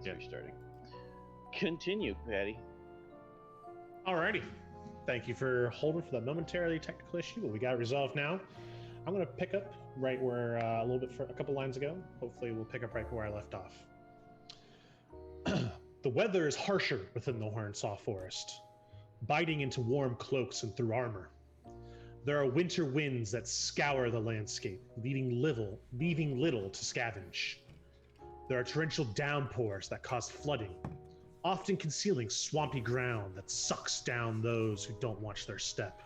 Yeah, starting. Continue, Patty. Alrighty. Thank you for holding for that momentarily technical issue, but we got it resolved now. I'm going to pick up right where a couple lines ago. Hopefully we'll pick up right where I left off. The weather is harsher within the Hornsaw Forest, biting into warm cloaks and through armor. There are winter winds that scour the landscape, leaving little to scavenge. There are torrential downpours that cause flooding, often concealing swampy ground that sucks down those who don't watch their step.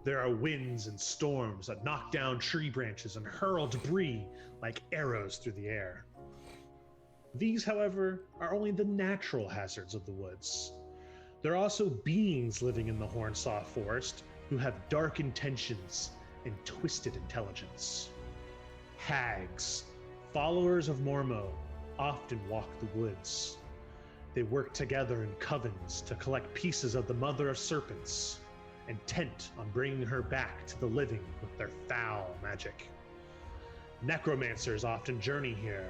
There are winds and storms that knock down tree branches and hurl debris like arrows through the air. These, however, are only the natural hazards of the woods. There are also beings living in the Hornsaw Forest who have dark intentions and twisted intelligence. Hags, followers of Mormo, often walk the woods. They work together in covens to collect pieces of the Mother of Serpents, intent on bringing her back to the living with their foul magic. Necromancers often journey here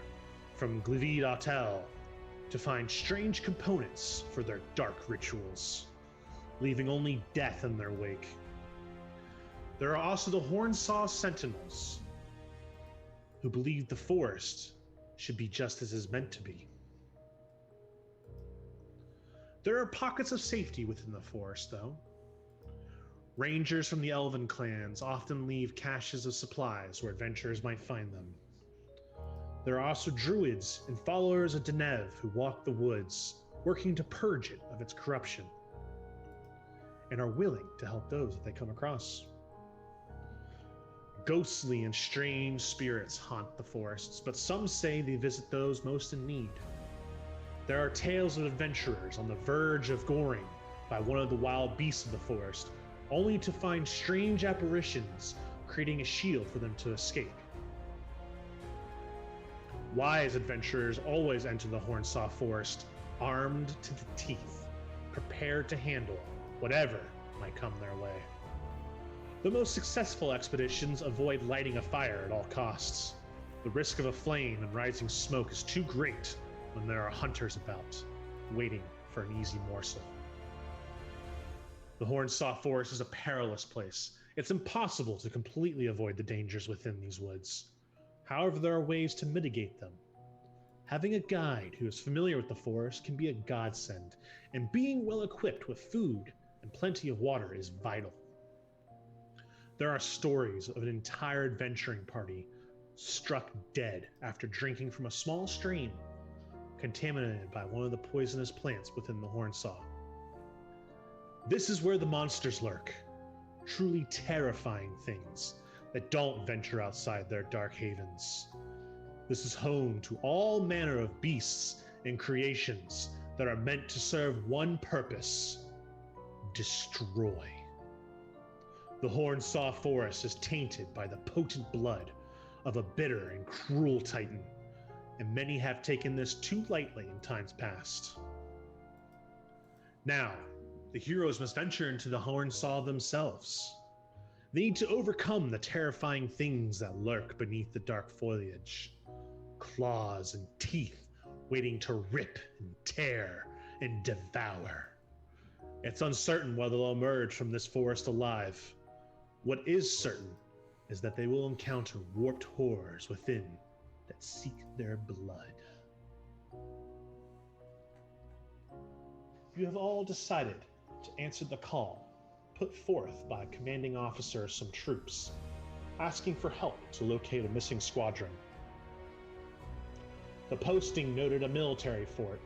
from Glivid Autel to find strange components for their dark rituals, leaving only death in their wake. There are also the Hornsaw Sentinels, who believe the forest should be just as it is meant to be. There are pockets of safety within the forest, though. Rangers from the Elven clans often leave caches of supplies where adventurers might find them. There are also druids and followers of Denev who walk the woods, working to purge it of its corruption, and are willing to help those that they come across. Ghostly and strange spirits haunt the forests, but some say they visit those most in need. There are tales of adventurers on the verge of goring by one of the wild beasts of the forest, only to find strange apparitions creating a shield for them to escape. Wise adventurers always enter the Hornsaw Forest armed to the teeth, prepared to handle whatever might come their way. The most successful expeditions avoid lighting a fire at all costs. The risk of a flame and rising smoke is too great when there are hunters about, waiting for an easy morsel. The Hornsaw Forest is a perilous place. It's impossible to completely avoid the dangers within these woods. However, there are ways to mitigate them. Having a guide who is familiar with the forest can be a godsend, and being well equipped with food and plenty of water is vital. There are stories of an entire adventuring party struck dead after drinking from a small stream contaminated by one of the poisonous plants within the Hornsaw. This is where the monsters lurk, truly terrifying things that don't venture outside their dark havens. This is home to all manner of beasts and creations that are meant to serve one purpose: destroy. The Hornsaw Forest is tainted by the potent blood of a bitter and cruel titan, and many have taken this too lightly in times past. Now, the heroes must venture into the Hornsaw themselves. They need to overcome the terrifying things that lurk beneath the dark foliage. Claws and teeth waiting to rip and tear and devour. It's uncertain whether they'll emerge from this forest alive. What is certain is that they will encounter warped horrors within that seek their blood. You have all decided to answer the call put forth by a commanding officer of some troops, asking for help to locate a missing squadron. The posting noted a military fort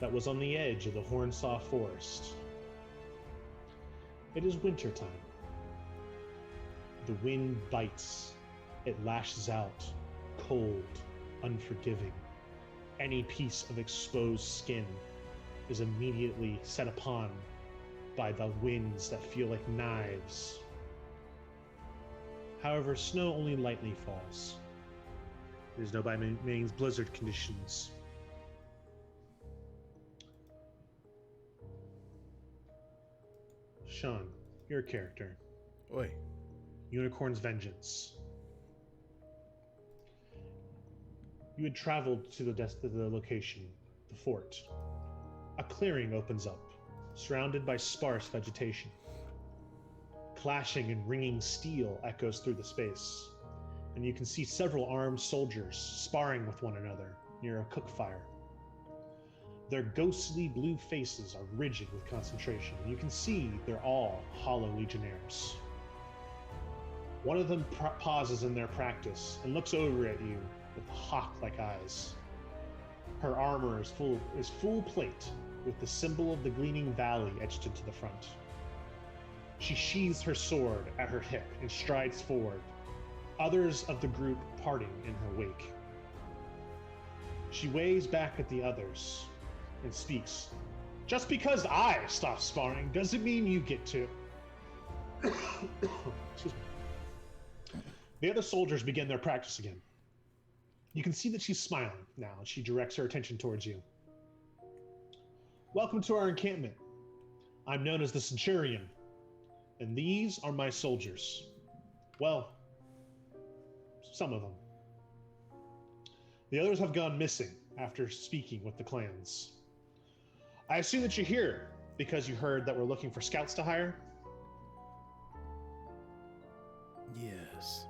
that was on the edge of the Hornsaw Forest. It is wintertime. The wind bites. It lashes out, cold, unforgiving. Any piece of exposed skin is immediately set upon by the winds that feel like knives. However, snow only lightly falls. There's no by means blizzard conditions. Sean, your character. Oi. Unicorn's Vengeance. You had traveled to the location the fort. A clearing opens up, surrounded by sparse vegetation. Clashing and ringing steel echoes through the space, and you can see several armed soldiers sparring with one another near a cook fire. Their ghostly blue faces are rigid with concentration, and you can see they're all Hollow Legionnaires. One of them pauses in their practice and looks over at you with hawk-like eyes. Her armor is full plate, with the symbol of the Gleaming Valley etched into the front. She sheathes her sword at her hip and strides forward, others of the group parting in her wake. She waves back at the others and speaks. Just because I stop sparring doesn't mean you get to. Excuse me. The other soldiers begin their practice again. You can see that she's smiling now as she directs her attention towards you. Welcome to our encampment. I'm known as the Centurion, and these are my soldiers. Well, some of them. The others have gone missing after speaking with the clans. I assume that you're here because you heard that we're looking for scouts to hire? Yes.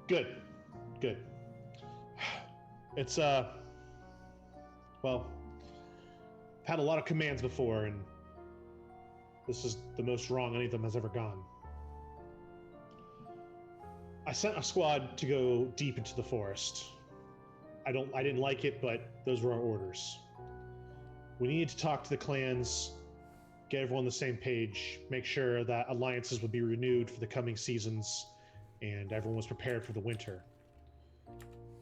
Good. It's, well, I've had a lot of commands before, and this is the most wrong any of them has ever gone. I sent a squad to go deep into the forest. I didn't like it, but those were our orders. We needed to talk to the clans, get everyone on the same page, make sure that alliances would be renewed for the coming seasons, and everyone was prepared for the winter.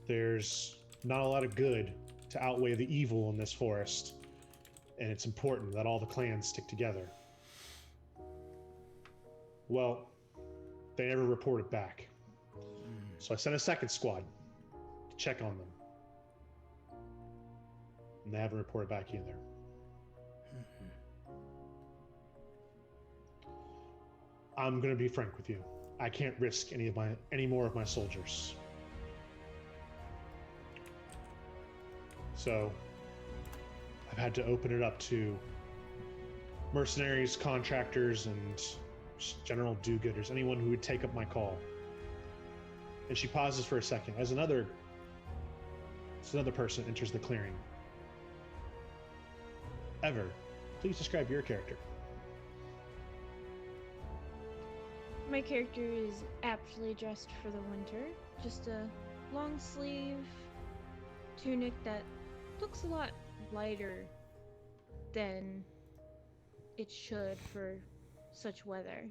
There's not a lot of good to outweigh the evil in this forest, and it's important that all the clans stick together. Well, they never reported back. So I sent a second squad to check on them. And they haven't reported back either. I'm going to be frank with you. I can't risk any more of my soldiers. So I've had to open it up to mercenaries, contractors, and just general do-gooders, anyone who would take up my call. And she pauses for a second as another person enters the clearing. Ever, please describe your character. My character is aptly dressed for the winter. Just a long sleeve tunic that looks a lot lighter than it should for such weather.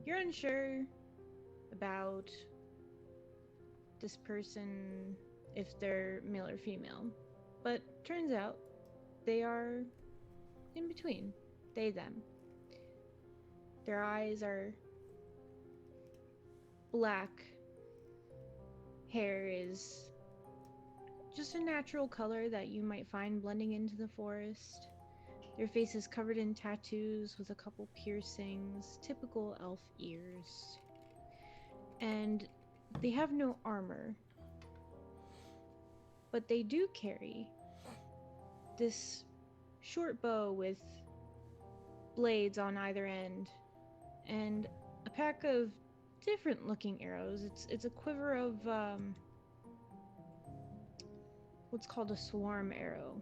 You're unsure about this person, if they're male or female, but turns out they are in between, they, them. Their eyes are black, hair is just a natural color that you might find blending into the forest. Their face is covered in tattoos with a couple piercings, typical elf ears. And they have no armor, but they do carry this short bow with blades on either end and a pack of different looking arrows. It's a quiver of what's called a swarm arrow.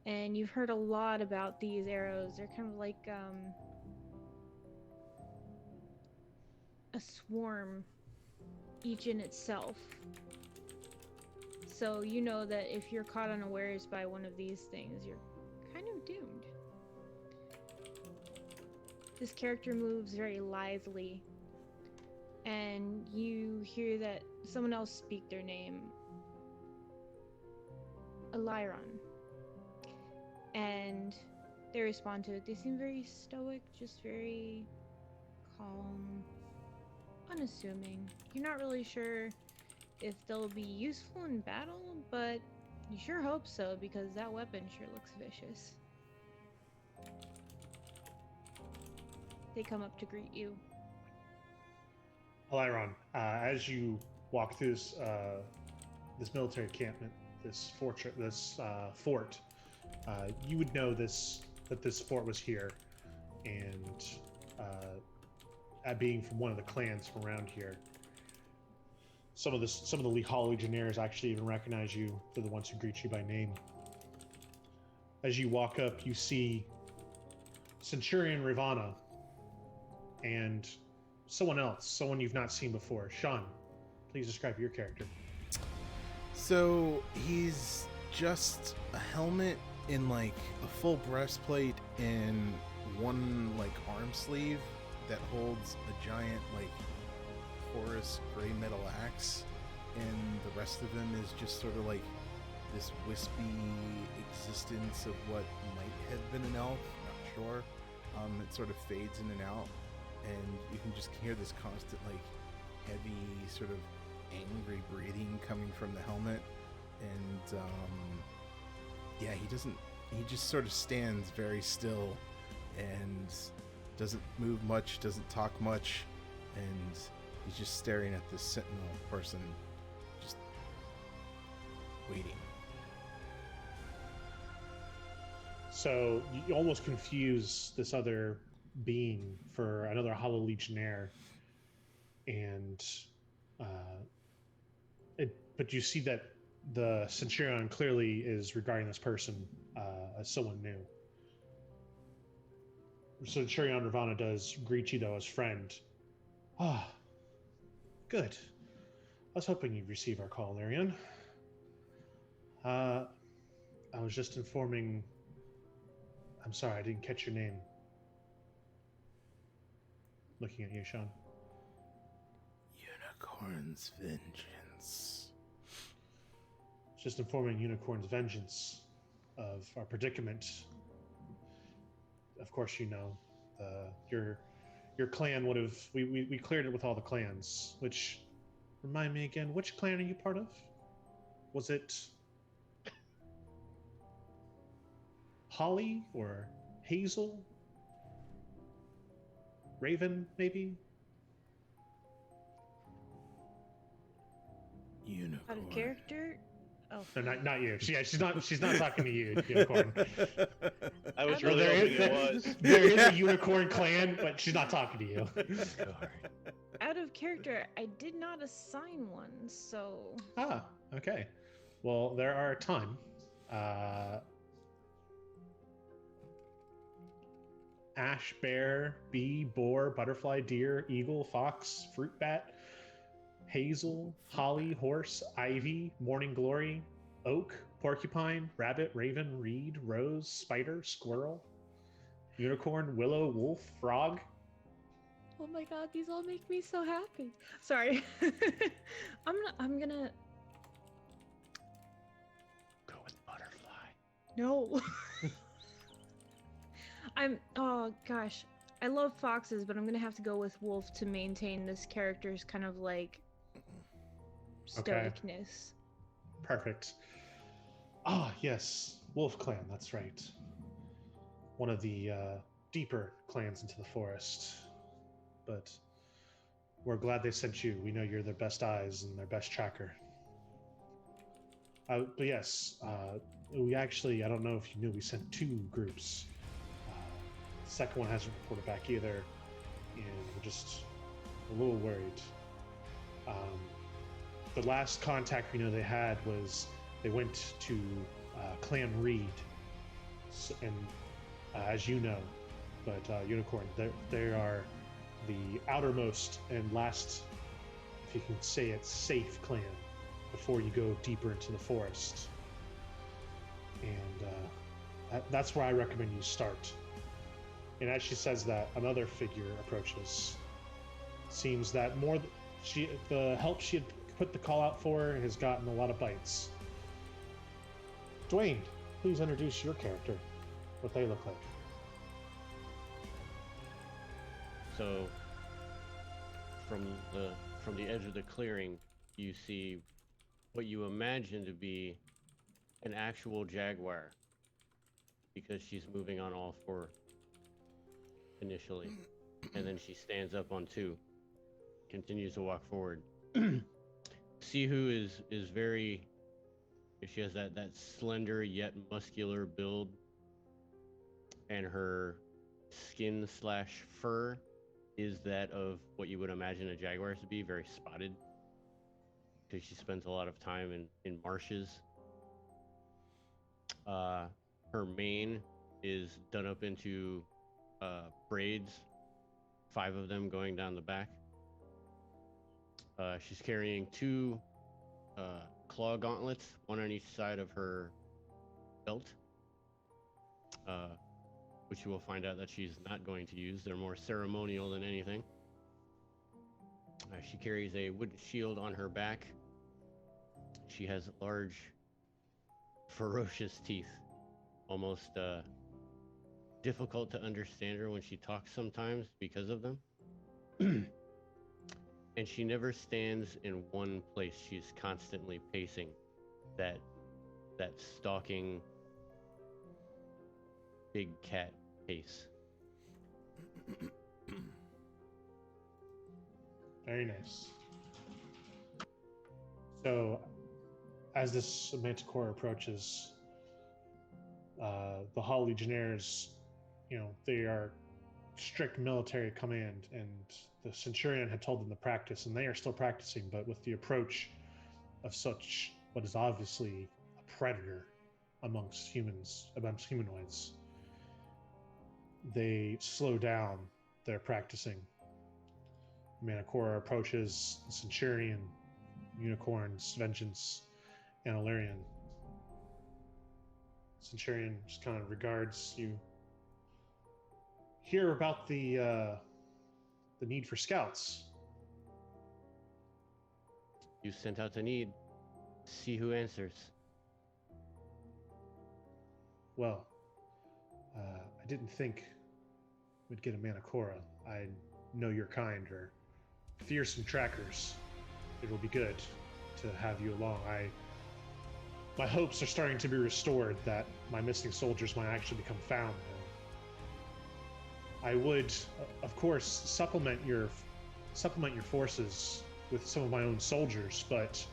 And you've heard a lot about these arrows. They're kind of like a swarm, each in itself. So you know that if you're caught unawares by one of these things, you're kind of doomed. This character moves very lithely, and you hear that someone else speak their name, Eliron. And they respond to it. They seem very stoic, just very calm, unassuming. You're not really sure if they'll be useful in battle, but you sure hope so, because that weapon sure looks vicious. They come up to greet you. Aliron, as you walk through this military encampment, this fortress, this fort, you would know that this fort was here, and being from one of the clans from around here, some of the Lehal Legionnaires actually even recognize you. They're the ones who greet you by name. As you walk up, you see Centurion Ravana and someone else, someone you've not seen before. Sean, please describe your character. So he's just a helmet in like a full breastplate and one like arm sleeve that holds a giant like porous gray metal axe, and the rest of him is just sort of like this wispy existence of what might have been an elf, not sure. It sort of fades in and out, and you can just hear this constant like heavy sort of angry breathing coming from the helmet. And yeah, he just sort of stands very still and doesn't move much, doesn't talk much, and he's just staring at this sentinel person, just waiting. So you almost confuse this other being for another Hollow Legionnaire, and but you see that the Centurion clearly is regarding this person as someone new. Centurion Ravana does greet you though as friend. Ah, good. I was hoping you'd receive our call, Arian. I was just informing. I'm sorry, I didn't catch your name. Looking at you, Sean. Unicorn's Vengeance. Just informing Unicorn's Vengeance of our predicament. Of course, you know, your clan would have. We cleared it with all the clans. Which, remind me again, which clan are you part of? Was it Holly or Hazel? Raven, maybe? Unicorn. Out of character? Oh. No, not you. She's not talking to you, Unicorn. I was Well, really there hoping is- it was. There is a Unicorn clan, but she's not talking to you. Out of character, I did not assign one, so. Ah, okay. Well, there are a ton. Ash, bear, bee, boar, butterfly, deer, eagle, fox, fruit bat, hazel, holly, horse, ivy, morning glory, oak, porcupine, rabbit, raven, reed, rose, spider, squirrel, unicorn, willow, wolf, frog. Oh my god, these all make me so happy. Sorry. I'm gonna. Go with butterfly. No. Oh gosh. I love foxes, but I'm gonna have to go with wolf to maintain this character's kind of like Okay. stoicness. Perfect. Ah, yes, Wolf Clan. That's right. One of the deeper clans into the forest. But we're glad they sent you. We know you're their best eyes and their best tracker. But yes, we actually, I don't know if you knew, we sent 2 groups. The second one hasn't reported back either, and we're just a little worried. The last contact we know they had was they went to Clan Reed, and as you know, but Unicorn, they are the outermost and last, if you can say it, safe clan before you go deeper into the forest. And that's where I recommend you start. And as she says that, another figure approaches. Seems that the help she had put the call out for has gotten a lot of bites. Dwayne, please introduce your character, what they look like. So, from the edge of the clearing, you see what you imagine to be an actual jaguar, because she's moving on all 4 initially, and then she stands up on 2, continues to walk forward. Sihu is very. She has that slender yet muscular build, and her skin slash fur is that of what you would imagine a jaguar to be, very spotted, because she spends a lot of time in marshes. Her mane is done up into braids, 5 of them going down the back. She's carrying 2 claw gauntlets, one on each side of her belt, which you will find out that she's not going to use. They're more ceremonial than anything. She carries a wooden shield on her back. She has large, ferocious teeth, almost difficult to understand her when she talks sometimes because of them. And she never stands in one place. She's constantly pacing that stalking big cat pace. Very nice. So, as this manticore approaches, the Hall Legionnaires, they are strict military command, and the Centurion had told them to practice, and they are still practicing, but with the approach of such what is obviously a predator amongst humanoids, they slow down their practicing. Manticore approaches the Centurion, Unicorns, Vengeance, and Illyrian. Centurion just kind of regards you. Hear about the need for scouts. You sent out a need. See who answers. Well, I didn't think we'd get a Manticora. I know your kind are fearsome trackers. It will be good to have you along. My hopes are starting to be restored that my missing soldiers might actually become found. I would, of course, supplement your forces with some of my own soldiers, but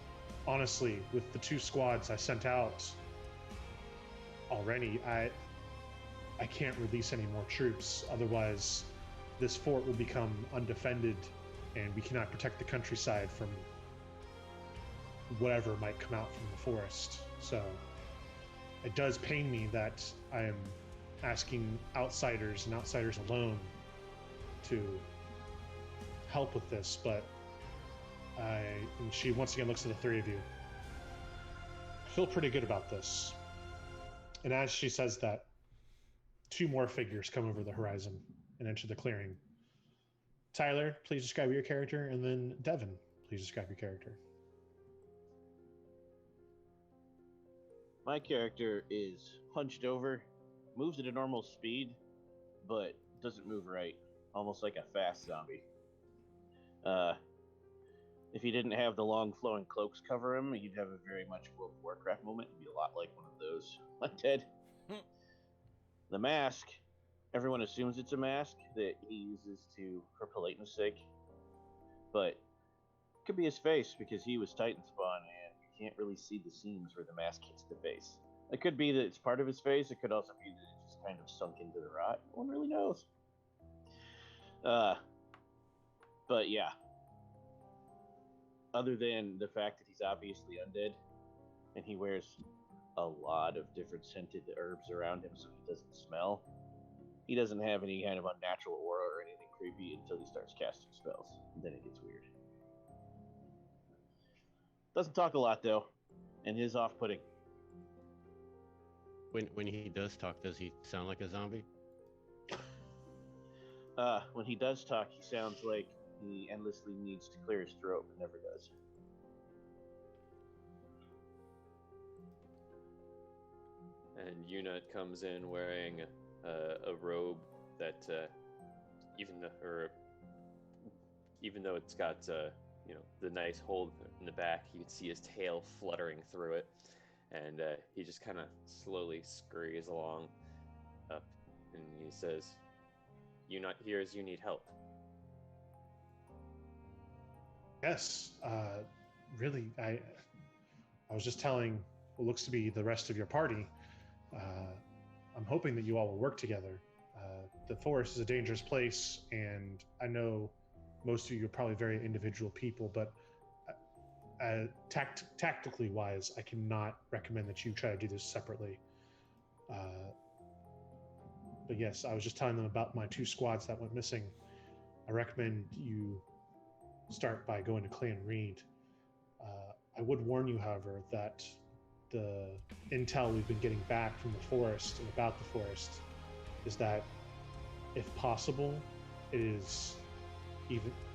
honestly, with the 2 squads I sent out already, I can't release any more troops. Otherwise, this fort will become undefended, and we cannot protect the countryside from whatever might come out from the forest. So it does pain me that I am asking outsiders and outsiders alone to help with this, but and she once again looks at the 3 of you. I feel pretty good about this. And as she says that, 2 more figures come over the horizon and enter the clearing. Tyler, please describe your character, and then Devin, please describe your character. My character is hunched over, moves at a normal speed, but doesn't move right, almost like a fast zombie. If he didn't have the long flowing cloaks cover him, he'd have a very much World of Warcraft moment. He'd be a lot like one of those undead. The mask, everyone assumes it's a mask that he uses for politeness sake, but it could be his face because he was Titan spawn and you can't really see the seams where the mask hits the face. It could be that it's part of his face. It could also be that it's just kind of sunk into the rot. No one really knows. But yeah. Other than the fact that he's obviously undead, and he wears a lot of different scented herbs around him so he doesn't smell, he doesn't have any kind of unnatural aura or anything creepy until he starts casting spells. And then it gets weird. Doesn't talk a lot, though, and is off-putting. When he does talk, does he sound like a zombie? When he does talk, he sounds like he endlessly needs to clear his throat, but never does. And Una comes in wearing a robe that, even though it's got the nice hold in the back, you can see his tail fluttering through it, and he just kind of slowly scurries along up, and he says, "You not here as you need help." Yes, really, I was just telling what looks to be the rest of your party. Uh, I'm hoping that you all will work together. The forest is a dangerous place, and I know most of you are probably very individual people, but tactically wise, I cannot recommend that you try to do this separately. Uh, but yes, I was just telling them about my two squads that went missing. I recommend you start by going to Clan Reed. I would warn you, however, that the intel we've been getting back from the forest and about the forest is that, if possible, it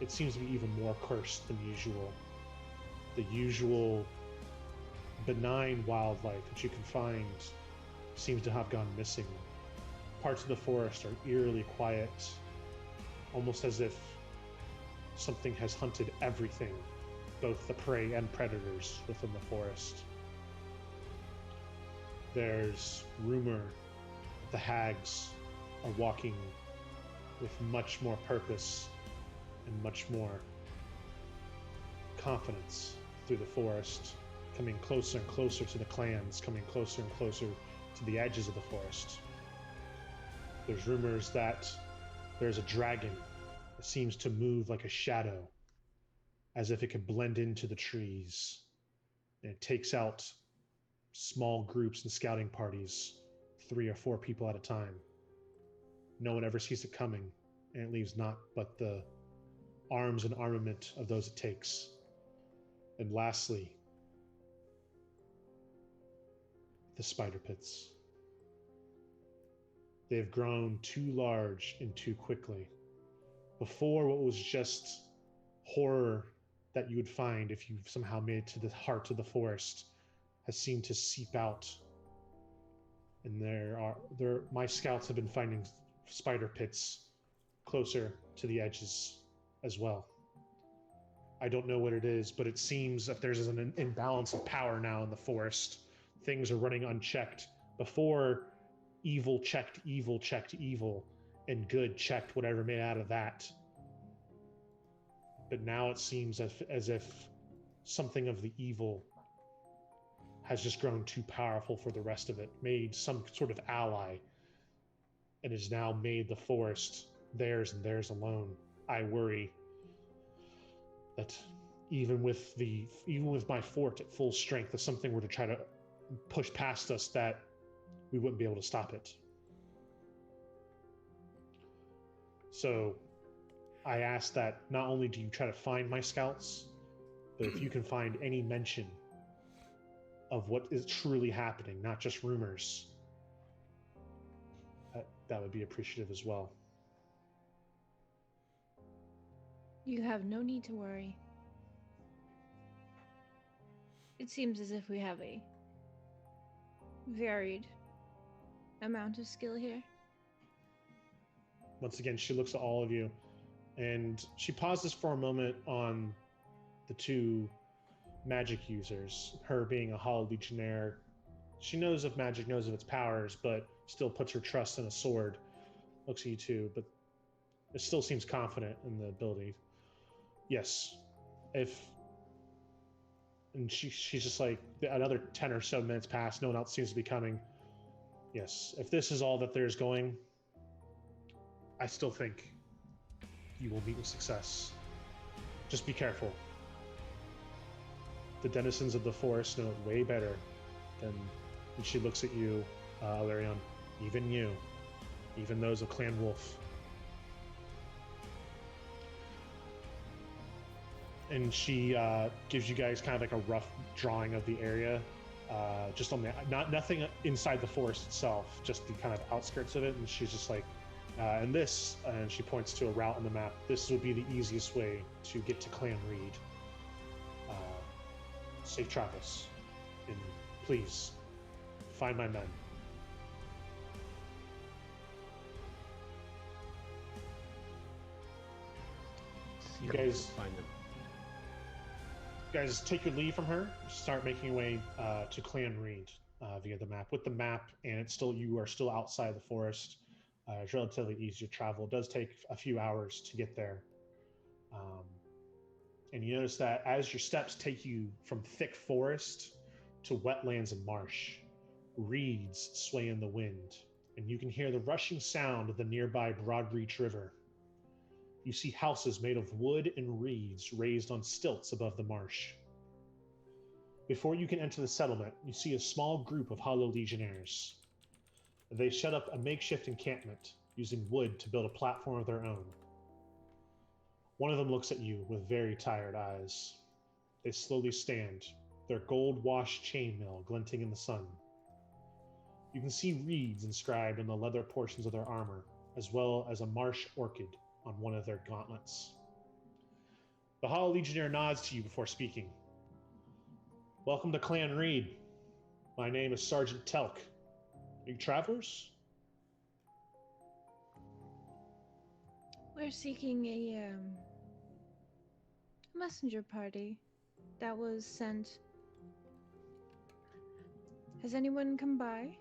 seems to be even more cursed than usual. The usual benign wildlife that you can find seems to have gone missing. Parts of the forest are eerily quiet, almost as if something has hunted everything, both the prey and predators within the forest. There's rumor that the hags are walking with much more purpose and much more confidence through the forest, coming closer and closer to the clans, coming closer and closer to the edges of the forest. There's rumors that there's a dragon that seems to move like a shadow, as if it could blend into the trees. And it takes out small groups and scouting parties, 3 or 4 people at a time. No one ever sees it coming, and it leaves naught but the arms and armament of those it takes. And lastly, the spider pits. They have grown too large and too quickly. Before, what was just horror that you would find if you somehow made it to the heart of the forest has seemed to seep out. And my scouts have been finding spider pits closer to the edges as well. I don't know what it is, but it seems that there's an imbalance of power now in the forest. Things are running unchecked. Before, evil checked evil, and good checked whatever made out of that. But now it seems as if something of the evil has just grown too powerful for the rest of it, made some sort of ally, and has now made the forest theirs and theirs alone. I worry that even with my fort at full strength, if something were to try to push past us, that we wouldn't be able to stop it. So I ask that not only do you try to find my scouts, but if you can find any mention of what is truly happening, not just rumors, that would be appreciative as well. You have no need to worry. It seems as if we have a varied amount of skill here. Once again, she looks at all of you, and she pauses for a moment on the two magic users, her being a Hollow Legionnaire. She knows of magic, knows of its powers, but still puts her trust in a sword. Looks at you two, but it still seems confident in the ability. Yes, and she's just like, another 10 or so minutes pass, no one else seems to be coming. Yes, if this is all that there's going, I still think you will meet with success. Just be careful. The denizens of the forest know it way better than, and she looks at you, Alarion, even you, even those of Clan Wolf. And she gives you guys kind of like a rough drawing of the area, just on the nothing inside the forest itself, just the kind of outskirts of it. And she's just like, and she points to a route on the map. This would be the easiest way to get to Clan Reed. Safe travels, and please find my men. You guys find them. Guys, take your leave from her. Start making your way to Clan Reed via the map. With the map, and you are still outside the forest. It's relatively easy to travel. It does take a few hours to get there. and you notice that as your steps take you from thick forest to wetlands and marsh, reeds sway in the wind, and you can hear the rushing sound of the nearby Broadreach River. You see houses made of wood and reeds raised on stilts above the marsh. Before you can enter the settlement, you see a small group of Hollow Legionnaires. They set up a makeshift encampment using wood to build a platform of their own. One of them looks at you with very tired eyes. They slowly stand, their gold-washed chainmail glinting in the sun. You can see reeds inscribed on the leather portions of their armor, as well as a marsh orchid on one of their gauntlets. The Hollow Legionnaire nods to you before speaking. Welcome to Clan Reed. My name is Sergeant Telk. Are you travelers? We're seeking a messenger party that was sent. Has anyone come by?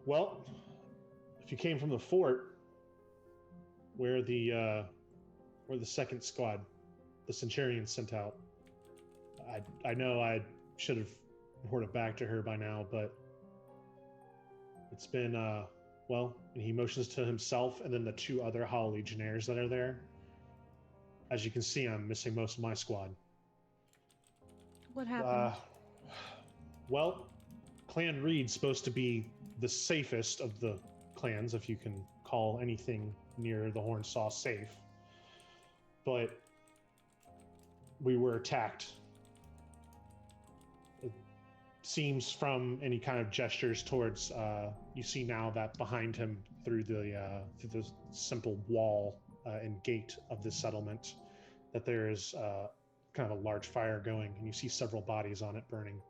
Well, if you came from the fort, where the second squad, the Centurion, sent out, I know I should have reported back to her by now, but it's been well, and he motions to himself and then the two other Hollow Legionnaires that are there. As you can see, I'm missing most of my squad. What happened? Well, Clan Reed's supposed to be the safest of the clans, if you can call anything near the Hornsaw safe. But we were attacked. It seems from any kind of gestures towards, you see now that behind him through the simple wall and gate of this settlement, that there is kind of a large fire going, and you see several bodies on it burning.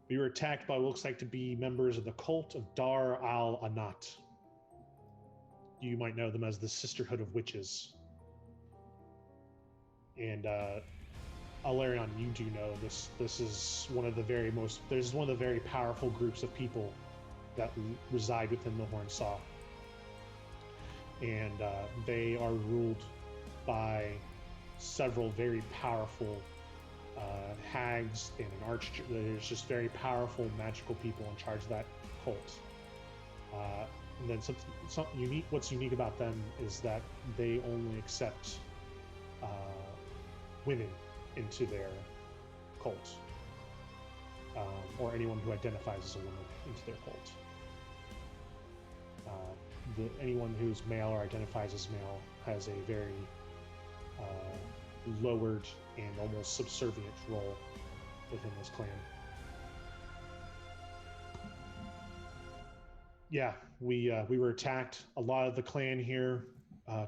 We were attacked by what looks like to be members of the cult of Dar al-Anat. You might know them as the Sisterhood of Witches. And Alarion, you do know this. This is one of the very powerful groups of people that reside within the Hornsaw. And they are ruled by several very powerful hags and an archer. There's just very powerful magical people in charge of that cult. And then something unique. What's unique about them is that they only accept women into their cult, or anyone who identifies as a woman into their cult. Anyone who's male or identifies as male has a very lowered and almost subservient role within this clan. Yeah, we were attacked. A lot of the clan here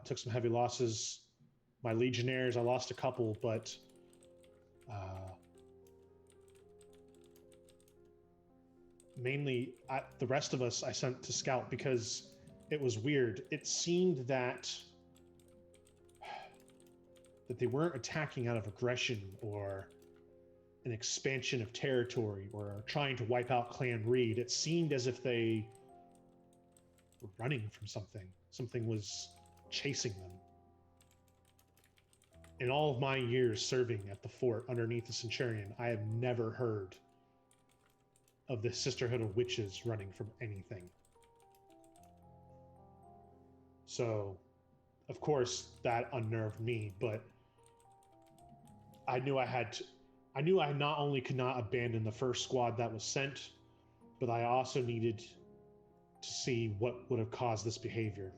took some heavy losses. My legionnaires, I lost a couple, but mainly the rest of us I sent to scout because it was weird. It seemed that they weren't attacking out of aggression or an expansion of territory or trying to wipe out Clan Reed. It seemed as if they were running from something. Something was chasing them. In all of my years serving at the fort underneath the Centurion, I have never heard of the Sisterhood of Witches running from anything. So, of course, that unnerved me, but I knew I not only could not abandon the first squad that was sent, but I also needed to see what would have caused this behavior.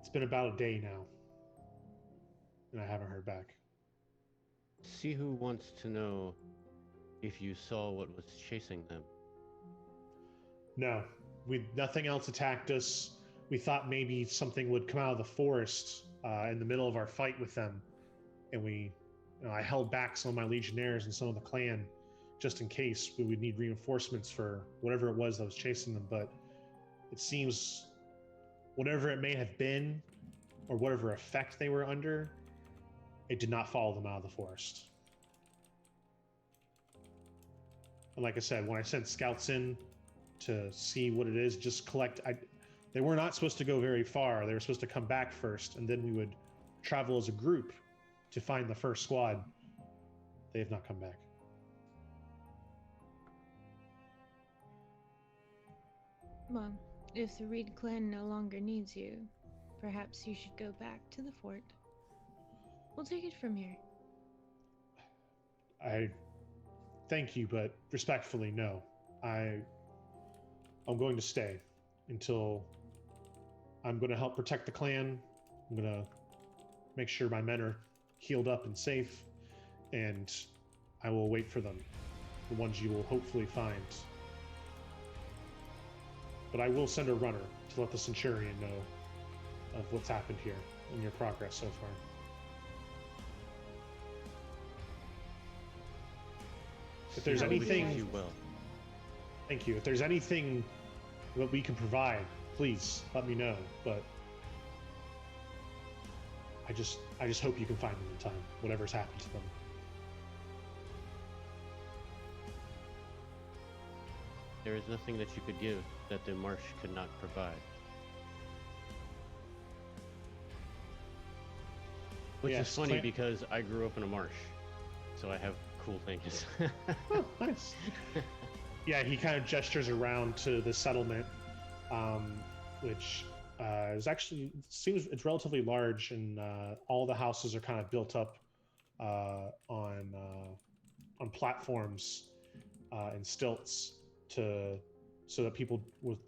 It's been about a day now, and I haven't heard back. See who wants to know if you saw what was chasing them. No, nothing else attacked us. We thought maybe something would come out of the forest in the middle of our fight with them, and I held back some of my legionnaires and some of the clan just in case we would need reinforcements for whatever it was that was chasing them. But it seems whatever it may have been, or whatever effect they were under, it did not follow them out of the forest. And like I said, when I sent scouts in to see what it is, just collect, They were not supposed to go very far. They were supposed to come back first, and then we would travel as a group to find the first squad. They have not come back. Well, if the Reed clan no longer needs you, perhaps you should go back to the fort. We'll take it from here. I thank you, but respectfully, no. I'm going to stay until I'm going to help protect the clan. I'm going to make sure my men are healed up and safe, and I will wait for them, the ones you will hopefully find. But I will send a runner to let the Centurion know of what's happened here and your progress so far. If there's That would be anything, you will. thank you. If there's anything that we can provide, please let me know. But I just hope you can find them in time, whatever's happened to them. There is nothing that you could give that the marsh could not provide. Which Yes, is funny clan- because I grew up in a marsh, so I have cool things. Oh, nice. Yeah, he kind of gestures around to the settlement, which is actually seems it's relatively large, and all the houses are kind of built up on platforms and stilts so that people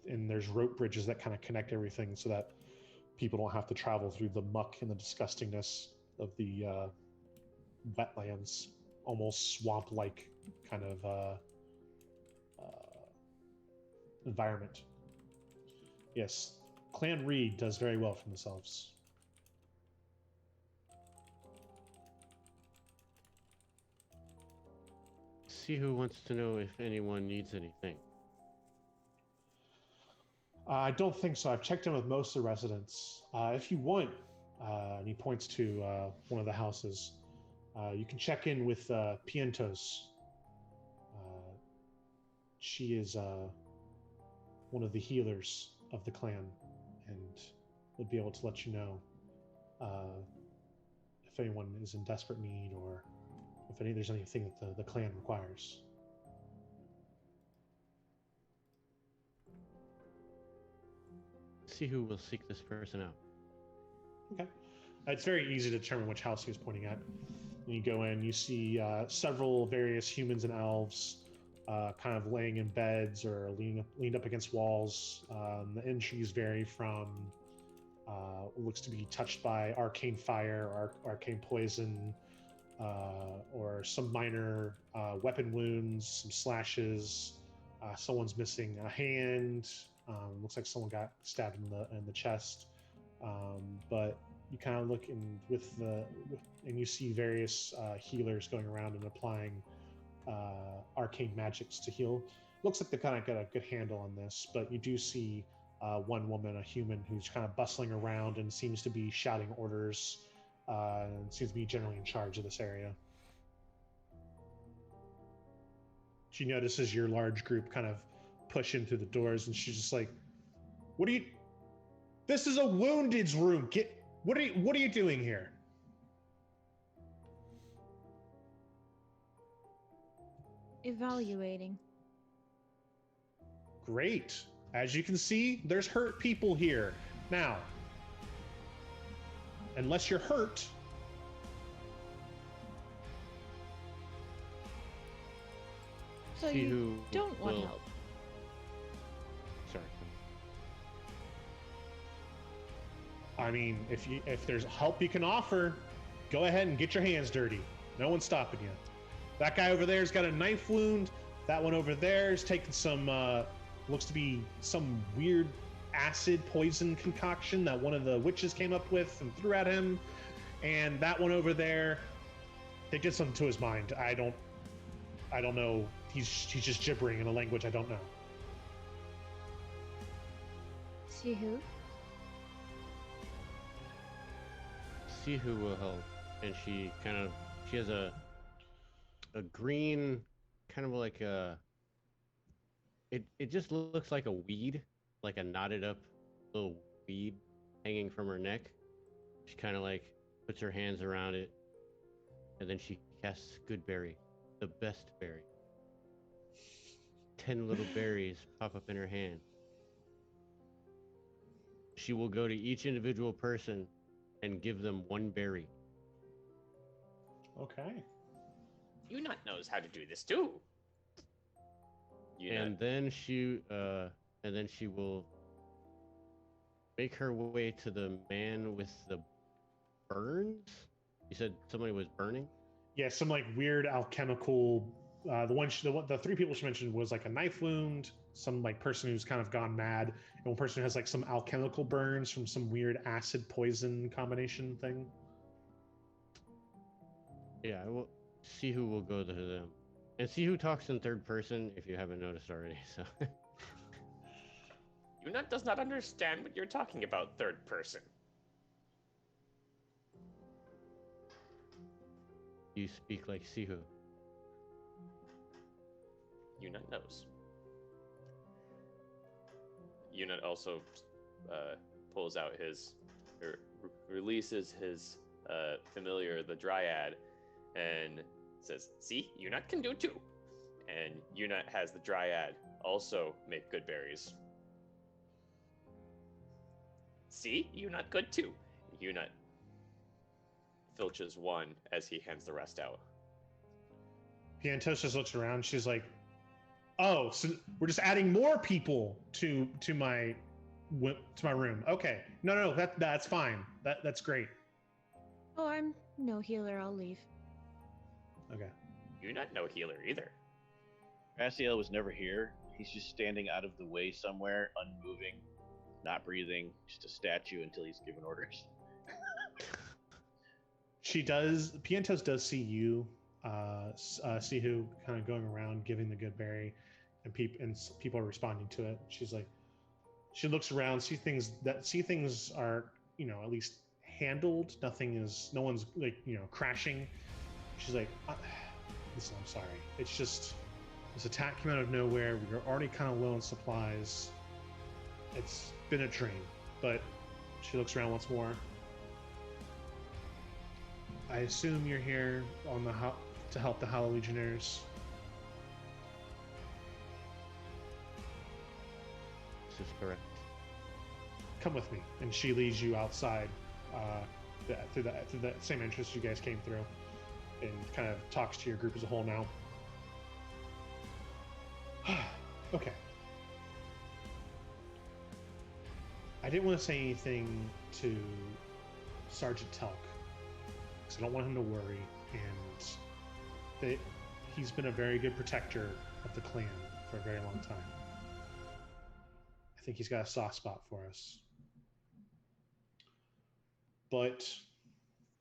and there's rope bridges that kind of connect everything so that people don't have to travel through the muck and the disgustingness of the wetlands, almost swamp-like kind of environment. Yes, Clan Reed does very well for themselves. See who wants to know if anyone needs anything. I don't think so. I've checked in with most of the residents. If you want, and he points to one of the houses, you can check in with Pientos. She is one of the healers of the clan, and would be able to let you know if anyone is in desperate need or if there's anything that the clan requires. See who will seek this person out. Okay. It's very easy to determine which house he was pointing at. When you go in, you see several various humans and elves kind of laying in beds or leaned up against walls. The entries vary from what looks to be touched by arcane fire or arcane poison, or some minor weapon wounds, some slashes. Someone's missing a hand. Looks like someone got stabbed in the chest. But you kind of look and you see various healers going around and applying arcane magics to heal. Looks like they kind of got a good handle on this, but you do see one woman, a human, who's kind of bustling around and seems to be shouting orders. And seems to be generally in charge of this area. She notices your large group kind of push in through the doors, and she's just like, "What are you? This is a wounded's room. What are you doing here?" Evaluating. Great. As you can see, there's hurt people here. Now, unless you're hurt, So See you who don't want will- help. Sorry. I mean, if there's help you can offer, go ahead and get your hands dirty. No one's stopping you. That guy over there's got a knife wound. That one over there's taking some looks to be some weird acid poison concoction that one of the witches came up with and threw at him. And that one over there, they did something to his mind. I don't know. He's just gibbering in a language I don't know. See who? See who will help. And she has a green, kind of like a, it just looks like a weed, like a knotted up little weed hanging from her neck. She kind of like puts her hands around it, and then she casts Good Berry, the best berry. 10 little berries pop up in her hand. She will go to each individual person and give them one berry. Okay. Unut knows how to do this too. Unut. And then she will make her way to the man with the burns. You said somebody was burning? Yeah, some like weird alchemical. The three people she mentioned was like a knife wound, some like person who's kind of gone mad, and one person who has like some alchemical burns from some weird acid poison combination thing. Yeah, I will see who will go to them. And see who talks in third person if you haven't noticed already. So Unut does not understand what you're talking about, third person. you speak like Sihu. Unut knows. Unut also pulls out his, or releases his familiar, the Dryad, and says, "See, Unut can do too." And Unut has the Dryad also make good berries. See, Unut good too. Unut filches one as he hands the rest out. Piantos just looks around. She's like, "Oh, so we're just adding more people to my room. Okay, no, that's fine. That's great. Oh, I'm no healer. I'll leave. Okay. Unut no healer either. Raziel was never here. He's just standing out of the way somewhere, unmoving, not breathing, just a statue until he's given orders. Piantos does see you, see who kind of going around giving the good berry, and people are responding to it. She's like, she looks around, see things are, at least handled. No one's like, crashing. She's like, listen, I'm sorry. It's just, this attack came out of nowhere. We were already kind of low on supplies. It's been a dream. But she looks around once more. I assume you're here to help the Hollow Legionnaires. This is correct. Come with me, and she leads you outside through that same entrance you guys came through, and kind of talks to your group as a whole now. Okay. I didn't want to say anything to Sergeant Telk, because I don't want him to worry, and he's been a very good protector of the clan for a very long time. I think he's got a soft spot for us. But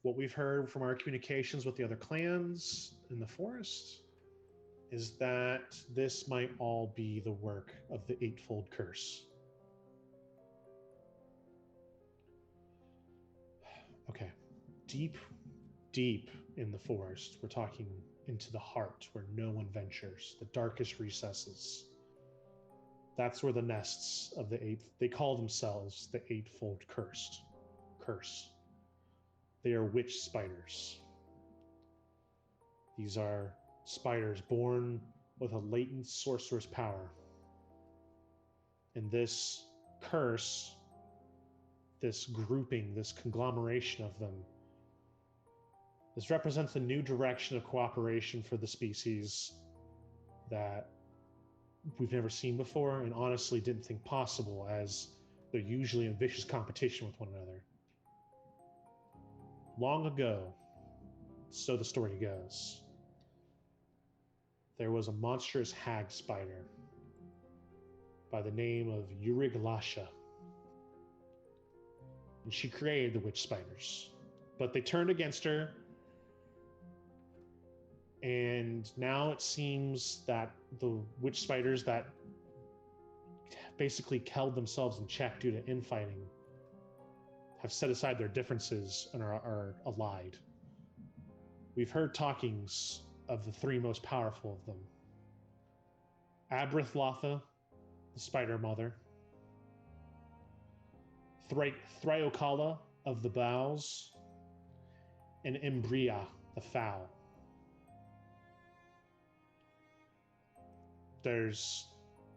what we've heard from our communications with the other clans in the forest is that this might all be the work of the Eightfold Curse. Okay. Deep, deep in the forest, we're talking into the heart where no one ventures, the darkest recesses. That's where the nests of they call themselves the Eightfold Curse. They are witch spiders. These are spiders born with a latent sorcerer's power. And this curse, this grouping, this conglomeration of them, this represents a new direction of cooperation for the species that we've never seen before, and honestly didn't think possible, as they're usually in vicious competition with one another. Long ago, so the story goes, there was a monstrous hag spider by the name of Uriglasha. And she created the witch spiders. But they turned against her, and now it seems that the witch spiders that basically held themselves in check due to infighting have set aside their differences and are allied. We've heard talkings of the three most powerful of them. Abrith Lotha, the Spider Mother. Thryocala of the bows, and Embria the fowl.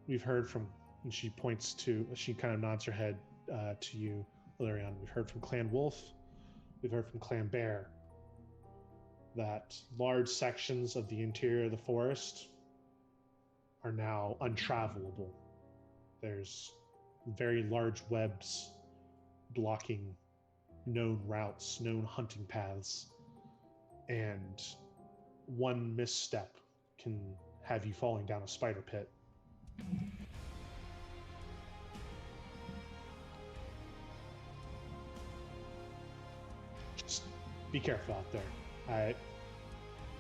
We've heard from, and she kind of nods her head to you, Illyrian. We've heard from Clan Wolf, we've heard from Clan Bear, that large sections of the interior of the forest are now untravelable. There's very large webs blocking known routes, known hunting paths, and one misstep can have you falling down a spider pit. Just be careful out there.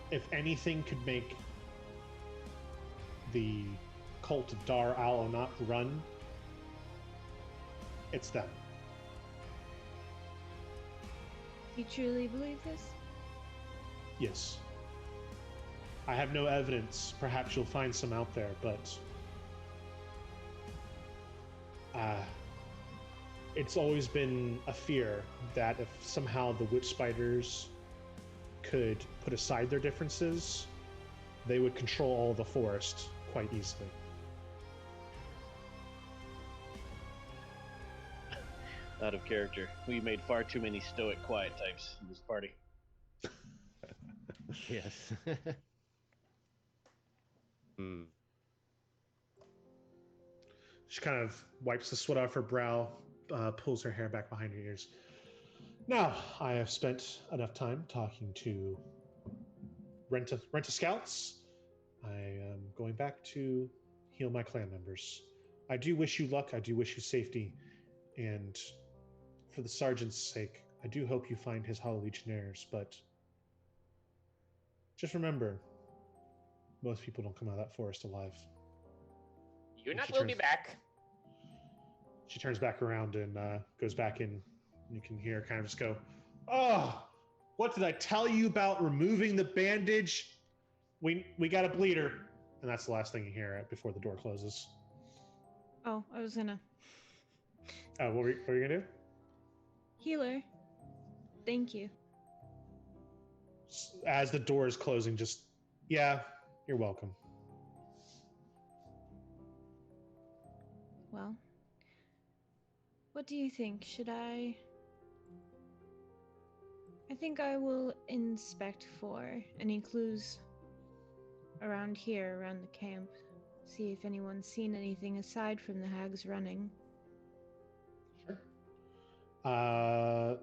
If anything could make the cult of Dar al-Onat run, it's them. You truly believe this? Yes. I have no evidence. Perhaps you'll find some out there, but it's always been a fear that if somehow the witch spiders could put aside their differences, they would control all of the forest quite easily. Out of character. We made far too many stoic, quiet types in this party. Yes. Hmm. She kind of wipes the sweat off her brow, pulls her hair back behind her ears. Now, I have spent enough time talking to Renta Scouts. I am going back to heal my clan members. I do wish you luck. I do wish you safety. And for the sergeant's sake, I do hope you find his Hollow Legionnaires, but just remember, most people don't come out of that forest alive. You not will be back. She turns back around and goes back in. You can hear her kind of just go, "Oh, what did I tell you about removing the bandage? We got a bleeder." And that's the last thing you hear before the door closes. Oh, I was gonna. What were you gonna do? Healer. Thank you. As the door is closing, just, yeah, you're welcome. Well, what do you think? Should I think I will inspect for any clues around here, around the camp. See if anyone's seen anything aside from the hags running. Sure. You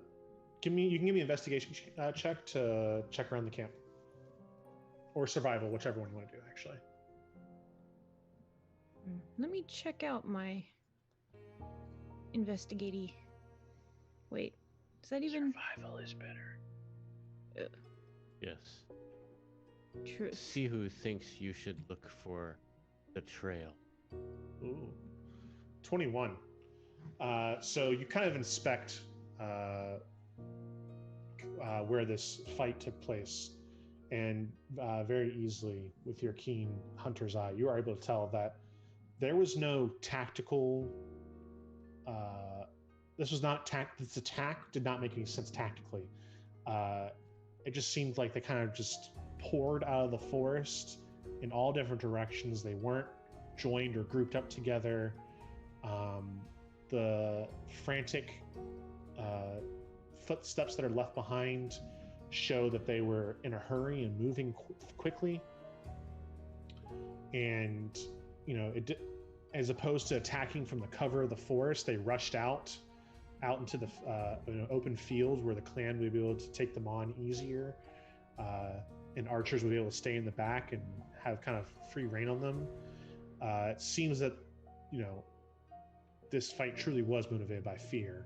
can give me an investigation check to check around the camp. Or survival, whichever one you want to do, actually. Let me check out my investigatey. Wait, is that even... Survival is better. Yes. Truth. See who thinks you should look for the trail. Ooh. 21. So you kind of inspect where this fight took place, and very easily, with your keen hunter's eye, you are able to tell that there was no tactical. This attack did not make any sense tactically. It just seemed like they kind of just poured out of the forest in all different directions. They weren't joined or grouped up together. The frantic footsteps that are left behind show that they were in a hurry and moving quickly. And, as opposed to attacking from the cover of the forest, they rushed out into the open field where the clan would be able to take them on easier. And archers would be able to stay in the back and have kind of free reign on them. It seems that, this fight truly was motivated by fear.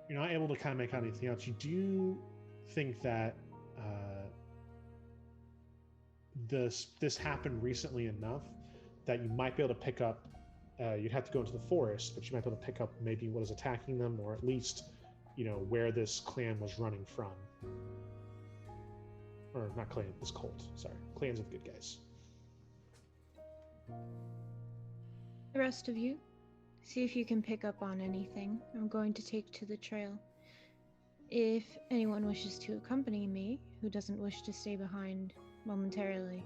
You're not able to kind of make out anything else. You do think that this happened recently enough that you might be able to pick up. You'd have to go into the forest, but you might be able to pick up maybe what is attacking them, or at least, where this clan was running from. Or not clan, this cult. Sorry, clans of good guys. The rest of you, See if you can pick up on anything I'm going to take to the trail. If anyone wishes to accompany me, who doesn't wish to stay behind momentarily,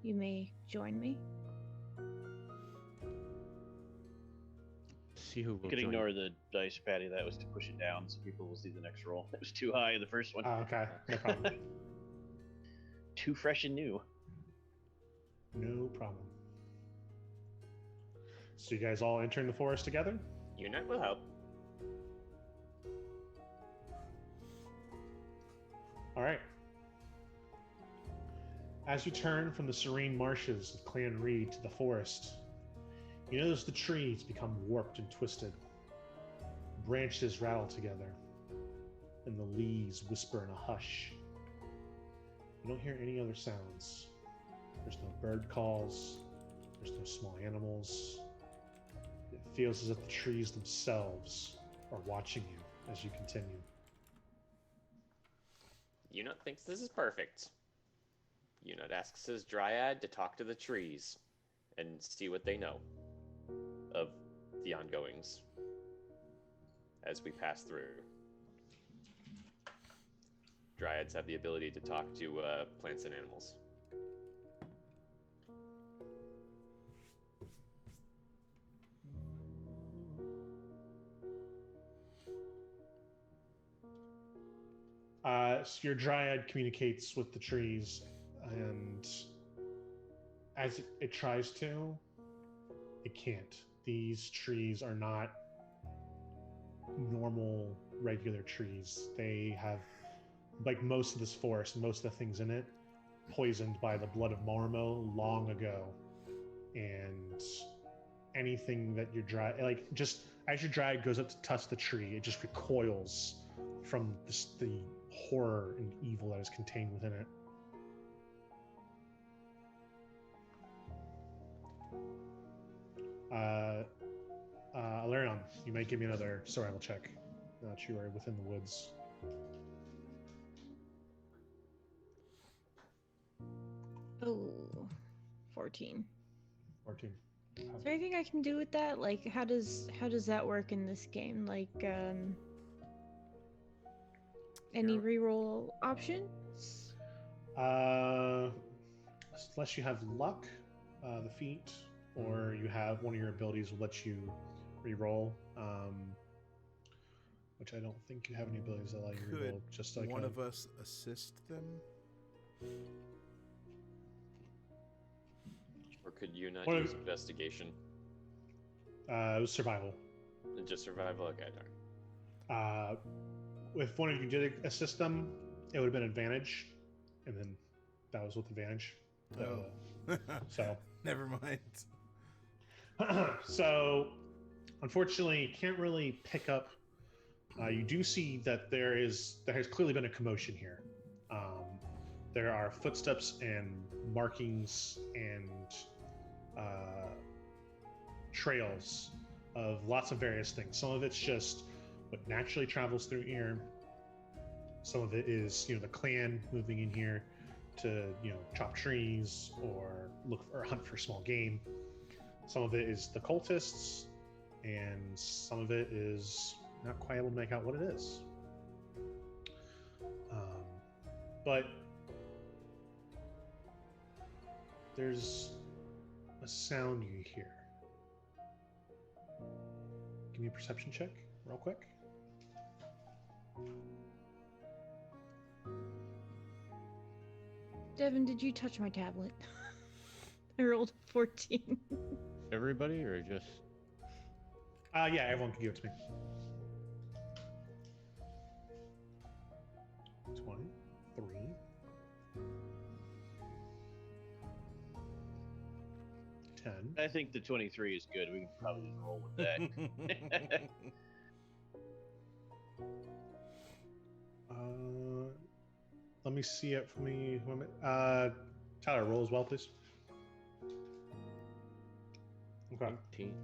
you may join me. See who You will could join. ignore the dice, Patty. That was to push it down so people will see the next roll. It was too high in the first one. Okay, no problem. Too fresh and new. No problem. So you guys all entering the forest together? Unit will help. All right. As you turn from the serene marshes of Clan Reed to the forest, you notice the trees become warped and twisted. Branches rattle together, and the leaves whisper in a hush. You don't hear any other sounds. There's no bird calls. There's no small animals. It feels as if the trees themselves are watching you as you continue. Unit thinks this is perfect. Unit asks his dryad to talk to the trees and see what they know of the ongoings as we pass through. Dryads have the ability to talk to plants and animals. So your dryad communicates with the trees, and as it tries to, it can't. These trees are not normal, regular trees. They have, like most of this forest, most of the things in it, poisoned by the blood of Mormo long ago. And anything that your dryad, like just as your dryad goes up to touch the tree, it just recoils from the horror and evil that is contained within it. Alarion, you might give me another survival check. Now that you are within the woods. Oh, 14. 14. Is there anything I can do with that? Like, how does that work in this game? Like, any You're- reroll options? Unless you have luck, the feat, or you have one of your abilities will let you reroll. Which I don't think you have any abilities that allow you to Could reroll. Just like one of us assist them? Or could you not What use if- investigation? It was survival. Just survival? Okay, darn. If one of you did assist them, it would have been advantage, and then that was with advantage. Oh. So Never mind. so, unfortunately, you can't really pick up. You do see that there has clearly been a commotion here. There are footsteps and markings and trails of lots of various things. Some of it's just what naturally travels through here. Some of it is, the clan moving in here to, chop trees or look or hunt for small game. Some of it is the cultists, and some of it is not quite able to make out what it is. But there's a sound you hear. Give me a perception check, real quick. Devin, did you touch my tablet? I rolled 14. Everybody or just Yeah, everyone can give it to me. 23. 10. I think the 23 is good. We can probably just roll with that. Let me see it for me. Tyler, roll as well, please. Okay. 18.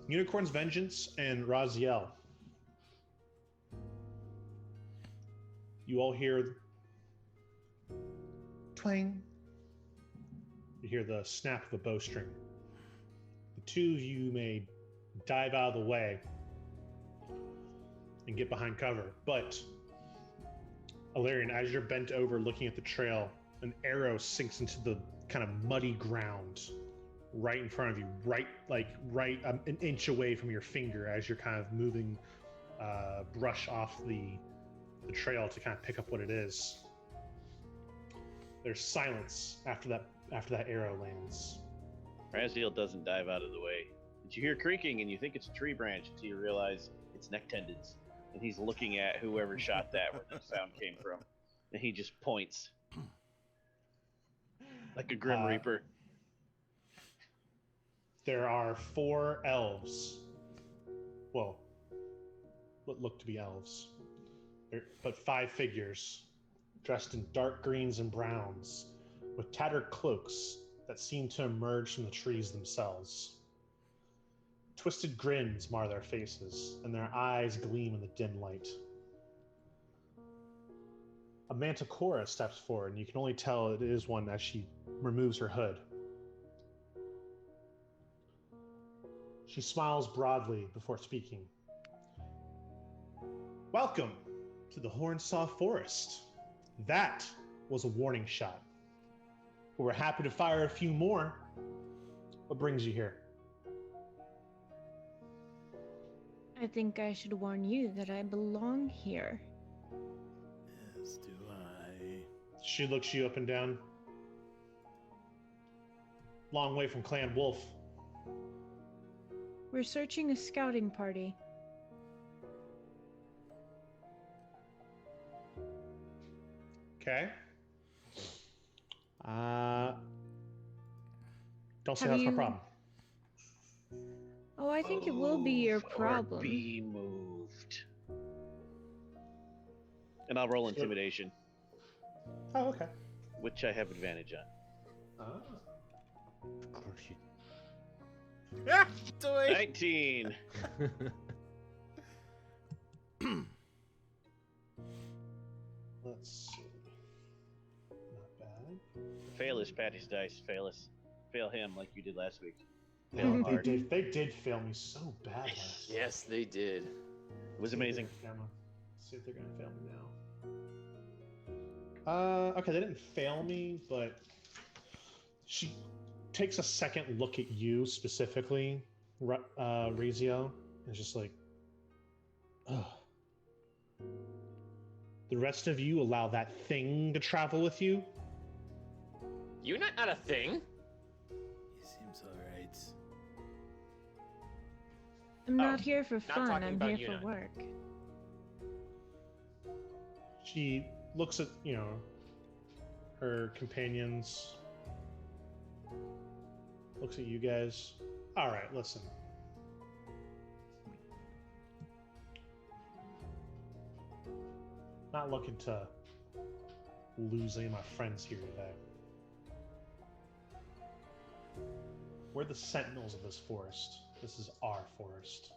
Unicorn's Vengeance and Raziel. You all hear twang. You hear the snap of a bowstring. two of you may dive out of the way and get behind cover. But, Alarian, as you're bent over looking at the trail, an arrow sinks into the kind of muddy ground right in front of you, right an inch away from your finger as you're kind of moving brush off the trail to kind of pick up what it is. There's silence after that arrow lands. Raziel doesn't dive out of the way. But you hear creaking and you think it's a tree branch until you realize it's neck tendons. And he's looking at whoever shot that where the sound came from. And he just points. Like a Grim Reaper. There are 4 elves. Well, what look to be elves. But 5 figures, dressed in dark greens and browns, with tattered cloaks that seem to emerge from the trees themselves. Twisted grins mar their faces, and their eyes gleam in the dim light. A manticora steps forward, and you can only tell it is one as she removes her hood. She smiles broadly before speaking. Welcome to the Hornsaw Forest. That was a warning shot. We're happy to fire a few more. What brings you here? I think I should warn you that I belong here. As do I. She looks you up and down. Long way from Clan Wolf. We're searching a scouting party. Okay. Don't say Have that's my you- problem. Oh, I think it will be your Or problem. be moved. And I'll roll intimidation, Oh, okay. which I have advantage on. Of course you. Ah, toy! 19. Let's see. Not bad. Fail is Patty's dice. Fail him like you did last week. They, Fail him they hard. did fail me so bad last time. Yes, they did. It was amazing. See if they're gonna fail me now. Okay, they didn't fail me, but she takes a second look at you specifically, Razio, and is just like, ugh. The rest of you allow that thing to travel with you? You're not a thing. He seems alright. I'm not Oh, here for not fun, talking I'm about here you, for Nat. work. She looks at, her companions, looks at you guys. All right, listen. Not looking to lose any of my friends here today. We're the sentinels of this forest. This is our forest.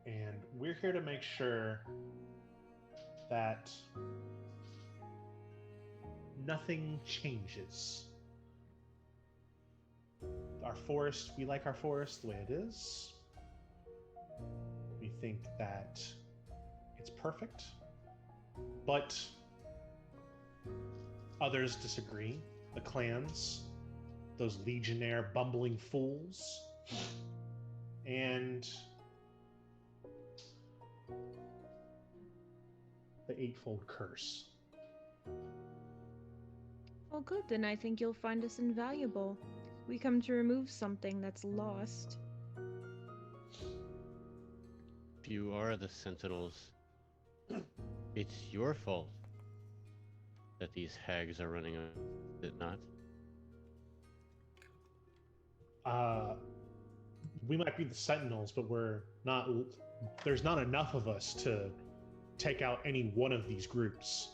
And we're here to make sure that nothing changes. Our forest, we like our forest the way it is. We think that it's perfect, but others disagree. The clans, those legionnaire bumbling fools, and the Eightfold Curse. Well, good, then I think you'll find us invaluable. We come to remove something that's lost. If you are the Sentinels, it's your fault that these hags are running away, is it not? We might be the Sentinels, but we're not. There's not enough of us to take out any one of these groups.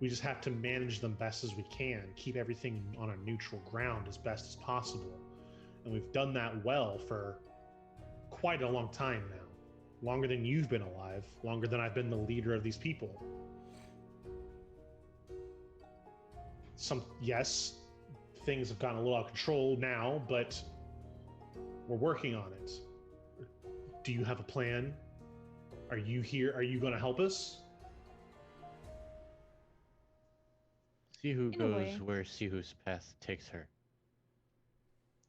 We just have to manage them best as we can, keep everything on a neutral ground as best as possible. And we've done that well for quite a long time now. Longer than you've been alive, longer than I've been the leader of these people. Yes, things have gotten a little out of control now, but We're working on it. Do you have a plan? Are you here? Are you going to help us? See who In a goes way. where see whose path takes her.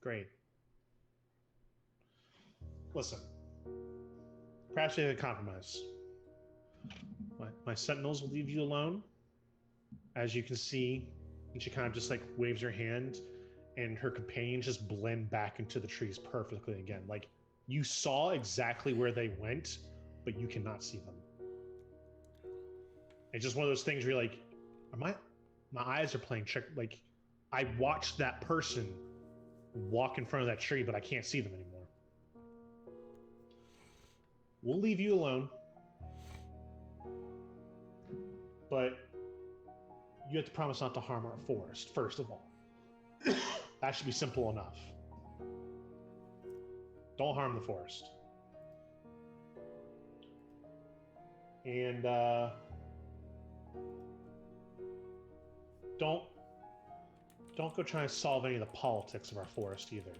Great. Listen, perhaps we have a compromise. My sentinels will leave you alone. As you can see, and she kind of just like waves her hand, and her companions just blend back into the trees perfectly again. Like you saw exactly where they went, but you cannot see them. It's just one of those things where you're like, my eyes are playing trick. Like I watched that person walk in front of that tree, but I can't see them anymore. We'll leave you alone. But you have to promise not to harm our forest, first of all. That should be simple enough. Don't harm the forest. And don't go trying to solve any of the politics of our forest either.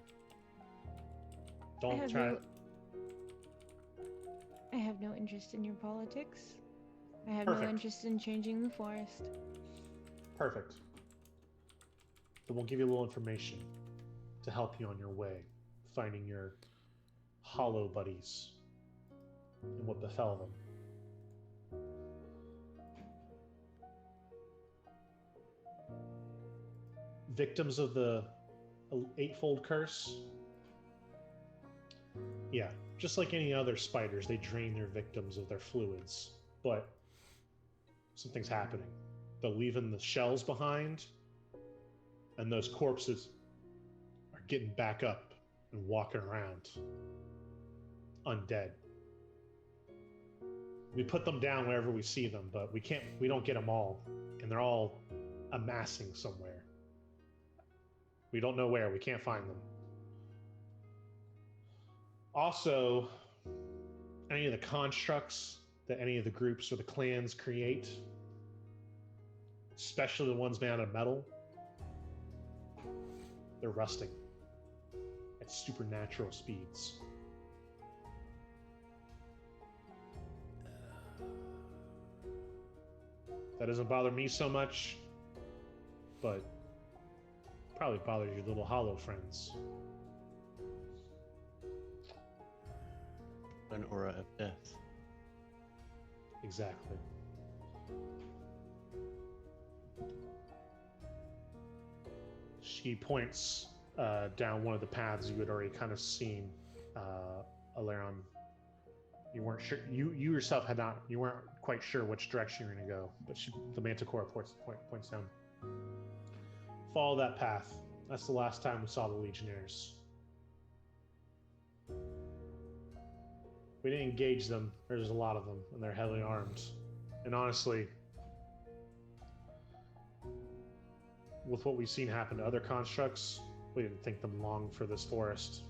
Don't try. I have no interest in your politics. I have Perfect. no interest in changing the forest. Perfect. Then we'll give you a little information to help you on your way, finding your hollow buddies and what befell them. Victims of the eightfold curse. Yeah, just like any other spiders, they drain their victims of their fluids, but something's happening. They're leaving the shells behind, and those corpses are getting back up and walking around undead. We put them down wherever we see them, but we don't get them all, and they're all amassing somewhere. We don't know where, we can't find them. Also, any of the constructs that any of the groups or the clans create, especially the ones made out of metal, they're rusting at supernatural speeds. That doesn't bother me so much, but probably bothers your little hollow friends. An aura of death. Exactly. She points down one of the paths you had already kind of seen, Alaron. You weren't sure. You yourself had not. You weren't quite sure which direction you were going to go. But the Manticore points down. Follow that path. That's the last time we saw the Legionnaires. We didn't engage them. There's a lot of them, and they're heavily armed. And honestly, with what we've seen happen to other constructs, we didn't think them long for this forest.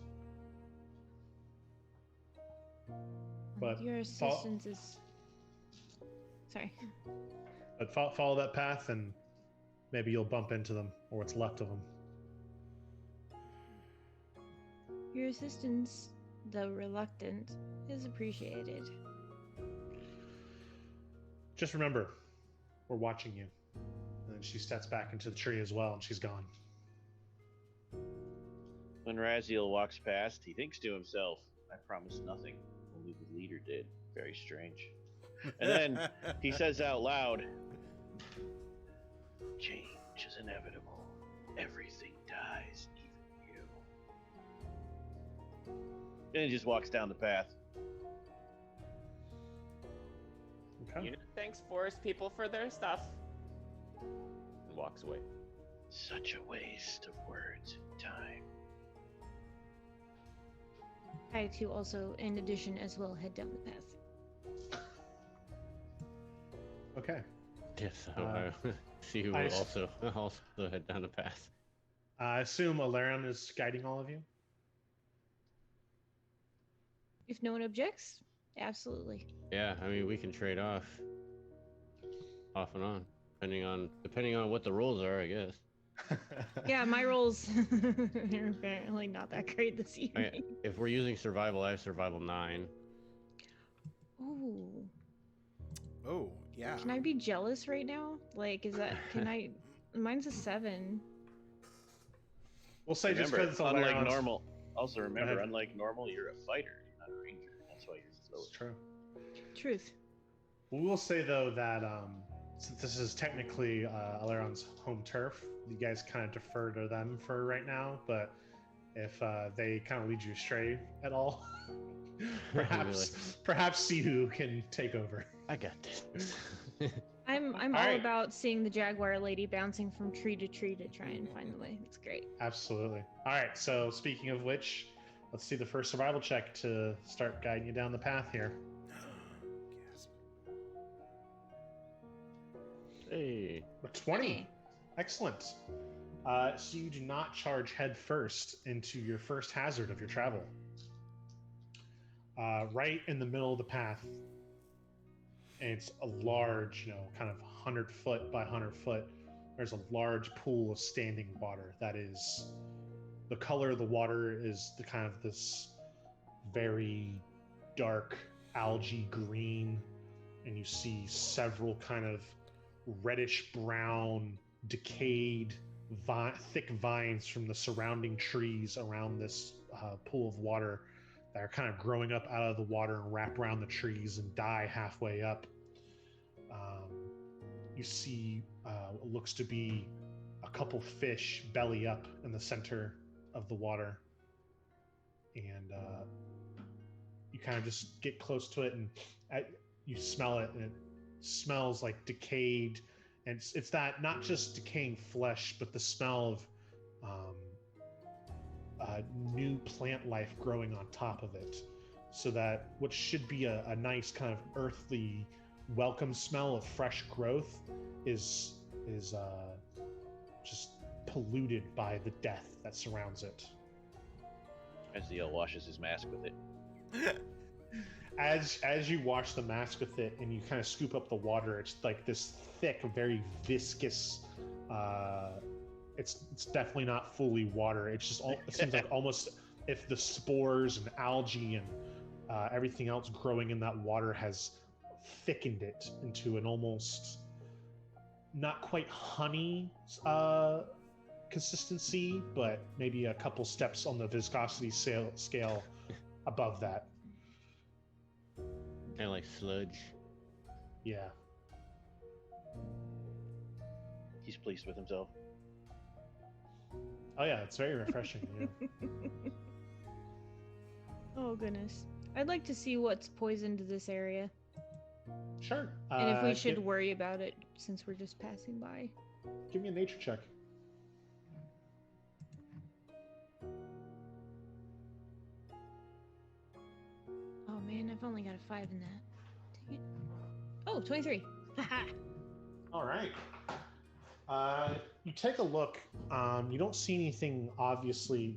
But Your assistance is... Sorry. But follow that path, and maybe you'll bump into them, or what's left of them. Your assistance, though reluctant, is appreciated. Just remember, we're watching you. And then she steps back into the tree as well, and she's gone. When Raziel walks past, he thinks to himself, I promised nothing. Only the leader did. Very strange. And then he says out loud, change is inevitable. Everything dies, even you. And he just walks down the path. Okay. Thanks, forest people, for their stuff. And walks away. Such a waste of words and time. I too also, in addition as well, head down the path. Okay. Yes, I see who will also head down the path. I assume Alaron is guiding all of you? If no one objects, absolutely. Yeah, I mean, we can trade off and on, depending on what the rules are, I guess. Yeah, my rolls are apparently not that great this evening. If we're using survival, I have survival 9. Ooh. Oh, yeah. Can I be jealous right now? Like, is that, can I, mine's a 7. We'll say just Remember, because it's unlike Alaron's. normal. Also remember, ahead. unlike normal, you're a fighter, you're not a ranger. That's why you're It's slower. true. Truth. We will say though that since this is technically Alaron's home turf, you guys kind of defer to them for right now. But if they kind of lead you astray at all, perhaps see who can take over. I got this. I'm all Alright. about seeing the jaguar lady bouncing from tree to tree to try and find the way. It's great. Absolutely. All right. So speaking of which, let's see the first survival check to start guiding you down the path here. Gasp. Hey. A 20. Hey. Excellent. So you do not charge head first into your first hazard of your travel. Right in the middle of the path, and it's a large, kind of 100-foot by 100-foot. There's a large pool of standing water that is, the color of the water is the kind of this very dark algae green, and you see several kind of reddish brown, decayed, thick vines from the surrounding trees around this pool of water that are kind of growing up out of the water and wrap around the trees and die halfway up. You see what looks to be a couple fish belly up in the center of the water. And you kind of just get close to it, and you smell it, and it smells like decayed. And it's that, not just decaying flesh, but the smell of new plant life growing on top of it, so that what should be a nice kind of earthly welcome smell of fresh growth is just polluted by the death that surrounds it. Ezreal washes his mask with it. As you wash the mask with it and you kind of scoop up the water, it's like this thick, very viscous. It's definitely not fully water. It's just it seems like almost if the spores and algae and everything else growing in that water has thickened it into an almost not quite honey consistency, but maybe a couple steps on the viscosity scale above that. Kind of like sludge. Yeah. He's pleased with himself. Oh yeah, it's very refreshing. Yeah. Oh goodness. I'd like to see what's poisoned this area. Sure. And if we should worry about it since we're just passing by. Give me a nature check. Oh man, I've only got a 5 in that. Dang it. Oh, 23. Haha. All right. You take a look. You don't see anything obviously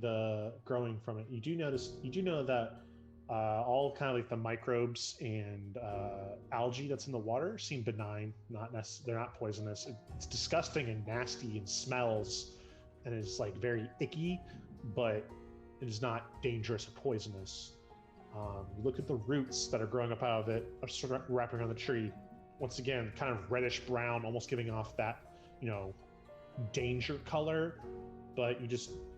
growing from it. You do know that all kind of like the microbes and algae that's in the water seem benign. They're not poisonous. It's disgusting and nasty and smells, and is like very icky, but it is not dangerous or poisonous. You look at the roots that are growing up out of it, are sort of wrapping around the tree. Once again, kind of reddish brown, almost giving off that, danger color. But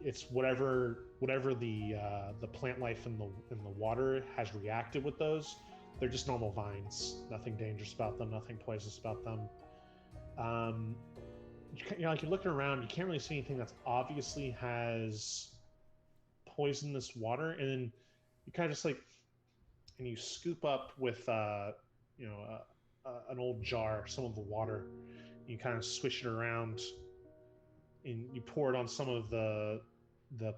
it's whatever the plant life in the water has reacted with those. They're just normal vines. Nothing dangerous about them. Nothing poisonous about them. Like you're looking around, you can't really see anything that's obviously has poisonous water, and then you kind of just and you scoop up with an old jar some of the water. You kind of swish it around, and you pour it on some of the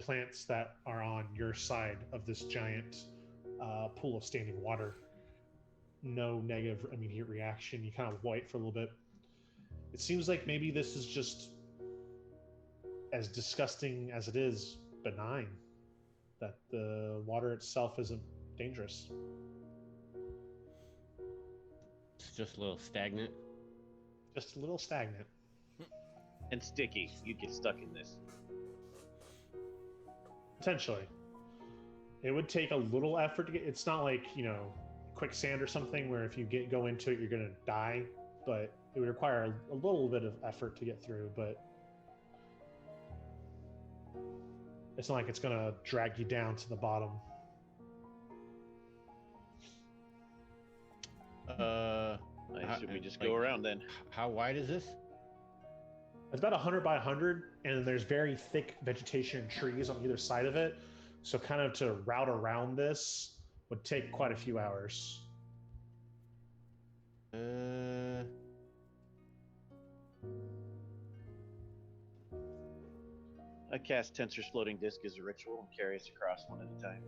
plants that are on your side of this giant pool of standing water. No negative immediate reaction. You kind of wait for a little bit. It seems like maybe this is just, as disgusting as it is, benign. That the water itself isn't dangerous. It's just a little stagnant. Just a little stagnant. And sticky. You get stuck in this. Potentially. It would take a little effort to get. It's not like, quicksand or something where if you go into it, you're going to die. But it would require a little bit of effort to get through. But it's not like it's going to drag you down to the bottom. Should we just go around then? How wide is this? It's about 100 by 100, and there's very thick vegetation and trees on either side of it. So kind of to route around this would take quite a few hours. I cast Tensor's floating disc as a ritual and carry us across one at a time.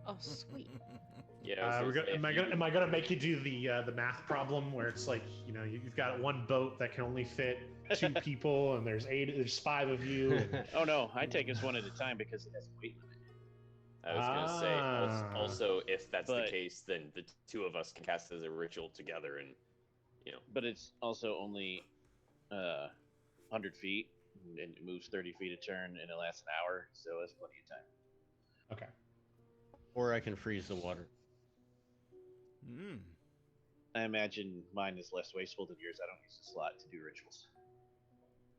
Oh, sweet. Yeah. I was gonna say, am I gonna make you do the math problem where it's like, you've got one boat that can only fit 2 people and there's 5 of you. And... Oh no, I take us one at a time because it has a weight limit. I was gonna say also if that's the case, then the 2 of us can cast as a ritual together, and But it's also only 100 feet, and it moves 30 feet a turn, and it lasts an hour, so that's plenty of time. Okay. Or I can freeze the water. I imagine mine is less wasteful than yours. I don't use the slot to do rituals.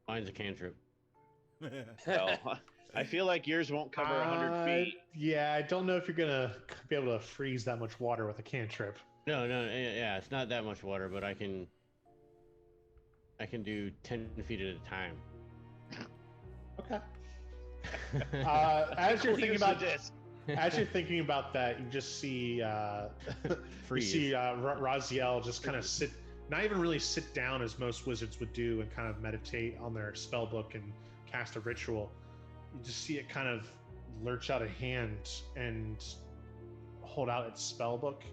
Mine's a cantrip. Well, I feel like yours won't cover 100 feet. Yeah, I don't know if you're gonna be able to freeze that much water with a cantrip. No, yeah, it's not that much water, but I can do 10 feet at a time. Okay. As you're thinking about that, you just see Raziel just kind of not even really sit down as most wizards would do and kind of meditate on their spell book and cast a ritual. You just see it kind of lurch out a hand and hold out its spell book,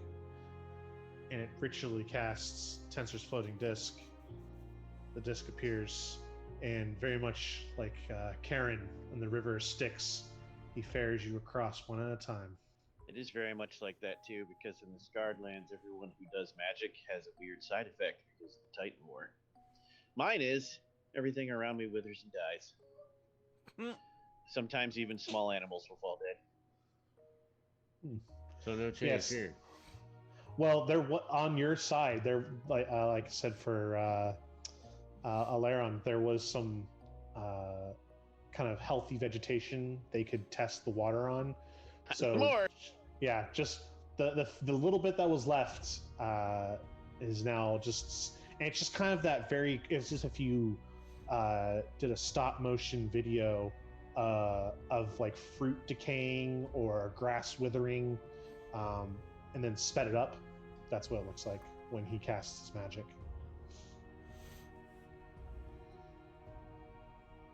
and it ritually casts Tensor's floating disc. The disc appears, and very much like Karen in the River of Styx, he ferries you across one at a time. It is very much like that too, because in the Scarred Lands, everyone who does magic has a weird side effect because of the Titan War. Mine is everything around me withers and dies. Sometimes even small animals will fall dead. So no change Yes. here. Well, there on your side, there like I said for Alaron, there was some kind of healthy vegetation they could test the water on. So More. Yeah, just the little bit that was left is now just, and it's just kind of that it's just if you did a stop motion video of like fruit decaying or grass withering, and then sped it up. That's what it looks like when he casts his magic.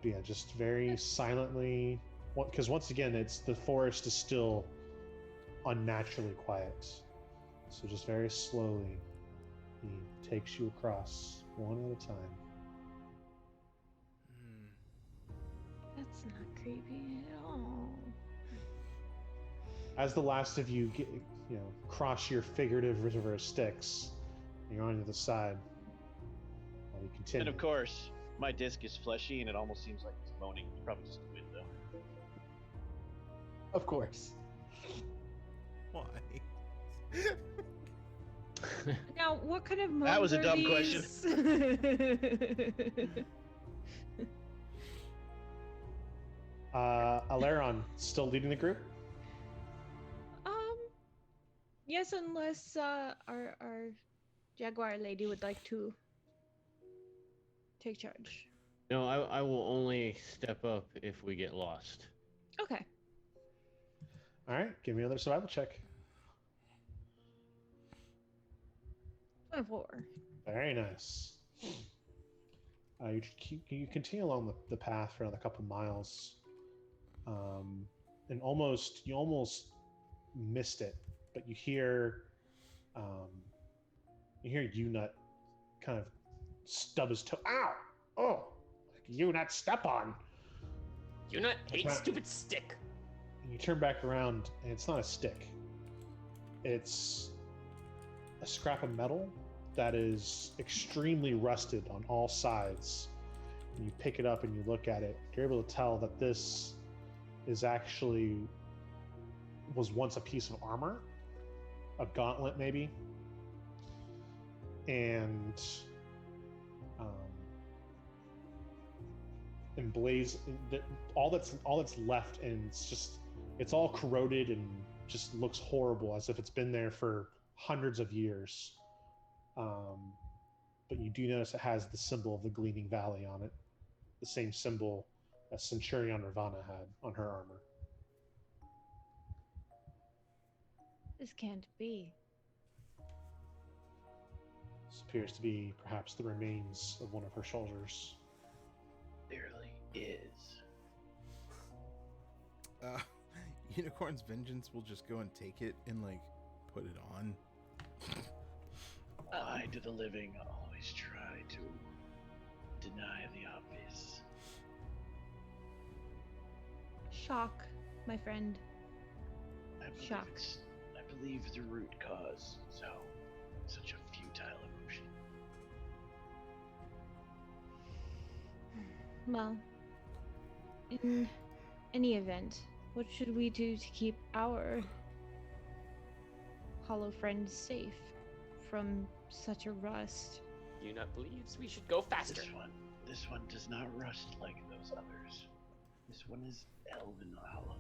But yeah, just very silently, because once again, the forest is still unnaturally quiet. So just very slowly, he takes you across one at a time. That's not creepy at all. As the last of you get, cross your figurative River of Styx, and you're on the other side. While you continue. And of course, my disc is fleshy and it almost seems like it's moaning. It's probably just the wind, though. Of course. Why? Now, what kind of moans That was a are dumb these? Alaron still leading the group? Yes, unless our Jaguar lady would like to take charge. No, I will only step up if we get lost. Okay. All right, give me another survival check. 4. Very nice. You continue along the path for another couple miles, and you almost missed it, but you hear Unut kind of stub his toe. Ow! Oh, Unut, step on. Unut hates stupid stick. And you turn back around, and it's not a stick. It's a scrap of metal that is extremely rusted on all sides, and you pick it up and you look at it, you're able to tell that this is actually was once a piece of armor, a gauntlet maybe, and emblazed. All that's left, and it's all corroded and just looks horrible, as if it's been there for hundreds of years. But you do notice it has the symbol of the Gleaming Valley on it, the same symbol that Centurion Ravana had on her armor. This can't be. This appears to be perhaps the remains of one of her soldiers. Clearly is. Unicorn's Vengeance will just go and take it and like put it on. I to the living always try to deny the obvious. Shock, my friend. Shock. I believe the root cause, so such a futile emotion. Well, in any event, what should we do to keep our hollow friends safe from such a rust? Unit believes we should go faster. This one does not rust like those others. This one is elven hollow.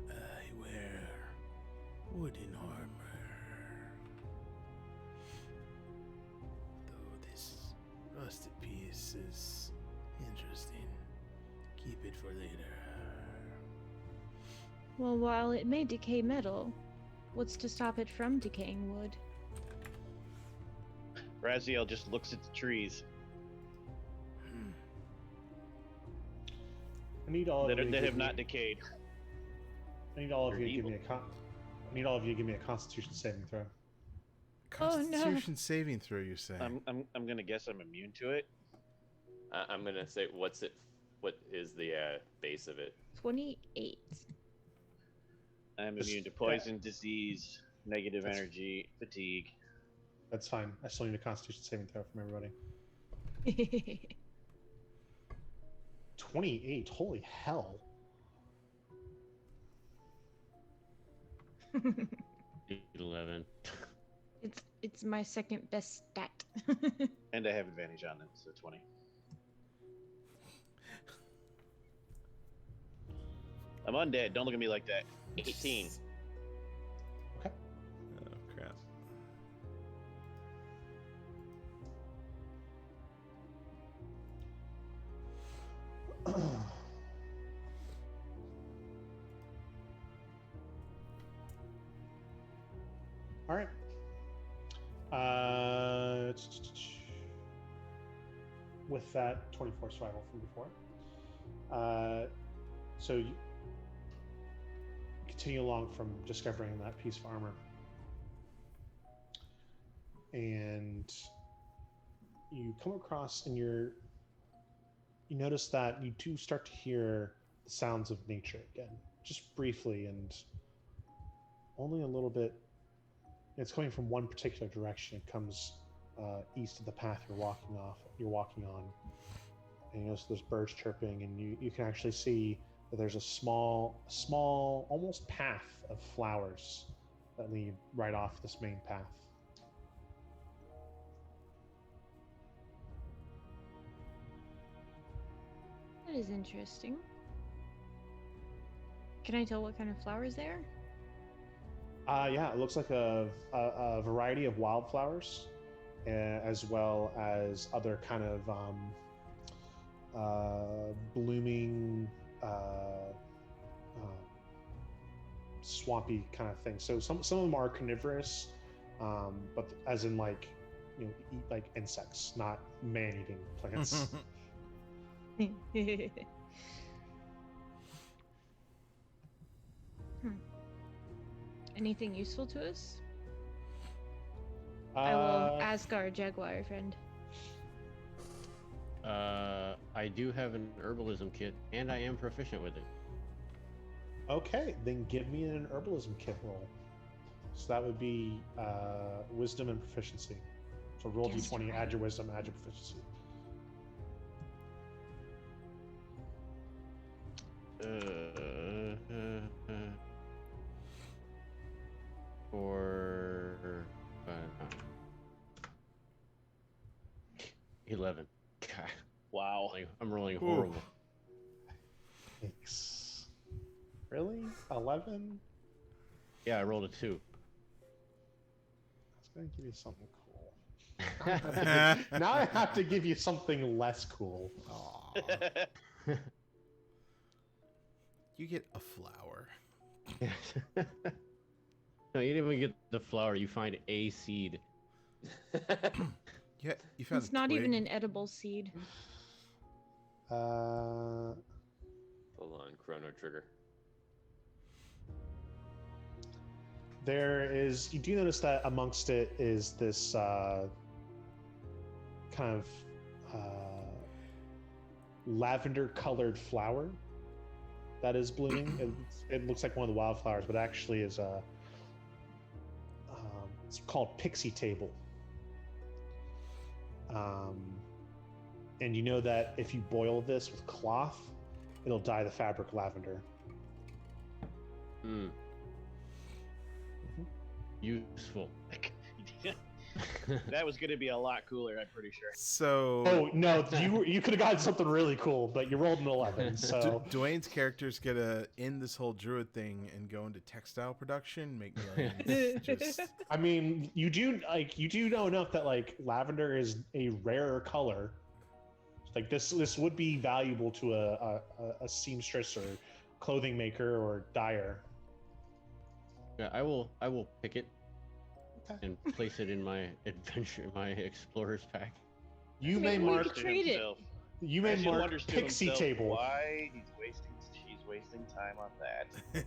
I wear wooden armor. Though this rusted piece is interesting. Keep it for later. Well, while it may decay metal, what's to stop it from decaying wood? Raziel just looks at the trees I need all of you to that give have me- not decayed. I need all of They're you to give me evil. I need all of you to give me a Constitution saving throw. Oh, no. Constitution saving throw, you say? I'm gonna guess I'm immune to it. I'm gonna say, what is the base of it? 28. I'm Just- immune to poison, disease, negative That's- energy, fatigue. That's fine. I still need a Constitution saving throw from everybody. 28. Holy hell. 11. It's my second best stat. And I have advantage on it, so 20. I'm undead. Don't look at me like that. 18. Okay. Oh, crap. All right. With that 24 survival from before. So you continue along from discovering that piece of armor. And you come across and you notice that you do start to hear the sounds of nature again, just briefly and only a little bit. It's coming from one particular direction. It comes east of the path you're walking on, and you notice there's birds chirping, and you can actually see that there's a small, almost path of flowers that lead right off this main path. That is interesting. Can I tell what kind of flowers they are? Yeah, it looks like a variety of wildflowers, as well as other kind of blooming, swampy kind of things. So some of them are carnivorous, but as in like, eat like insects, not man-eating plants. Anything useful to us? I will ask our jaguar friend. I do have an herbalism kit, and I am proficient with it. Okay, then give me an herbalism kit roll. So that would be wisdom and proficiency. So roll Yes, d20, right. add your wisdom, add your proficiency. For 11. God, Wow. I'm rolling Ooh. horrible. Thanks. Really? 11? Yeah, I rolled a 2. That's gonna give you something cool. Now I have to give you something less cool. Aw. You get a flower. No, you didn't even get the flower. You find a seed. Yeah, you found It's a not even twig. an edible seed. Full on Chrono Trigger. There is. You do notice that amongst it is this kind of lavender-colored flower that is blooming. It looks like one of the wildflowers, but actually is a. It's called pixie table. And you know that if you boil this with cloth, it'll dye the fabric lavender. Hmm. Useful. That was going to be a lot cooler, I'm pretty sure. So Oh no, you could have gotten something really cool, but you rolled an 11. So Dwayne's character's gonna end this whole druid thing and go into textile production, make millions. Just I mean, you do know enough that like lavender is a rarer color. Like this would be valuable to a seamstress or clothing maker or dyer. Yeah, I will pick it Okay. and place it in my explorer's pack. You Maybe may we mark could trade it. you may Actually mark wonders to pixie himself table. why she's wasting time on that.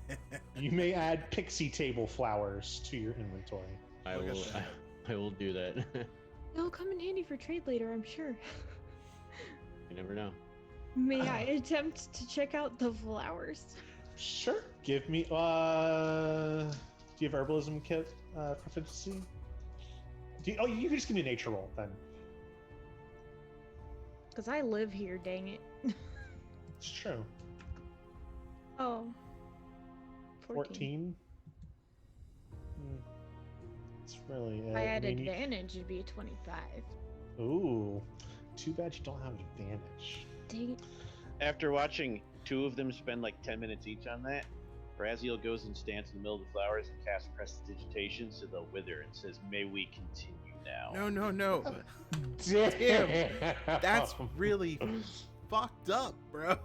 You may add pixie table flowers to your inventory. I Look at will. that. I will do that. They'll come in handy for trade later, I'm sure. You never know. May I attempt to check out the flowers? Sure. Give me. Do you have herbalism kit proficiency? You can just give me a nature roll then. Because I live here, dang it. It's true. Oh. 14. It's really. If I had mean, advantage, it'd be a 25. Ooh. Too bad you don't have advantage. Dang it. After watching two of them spend like 10 minutes each on that, Raziel goes and stands in the middle of the flowers and casts prestidigitation so they'll wither and says, "May we continue now." no. Damn. That's really fucked up, bro.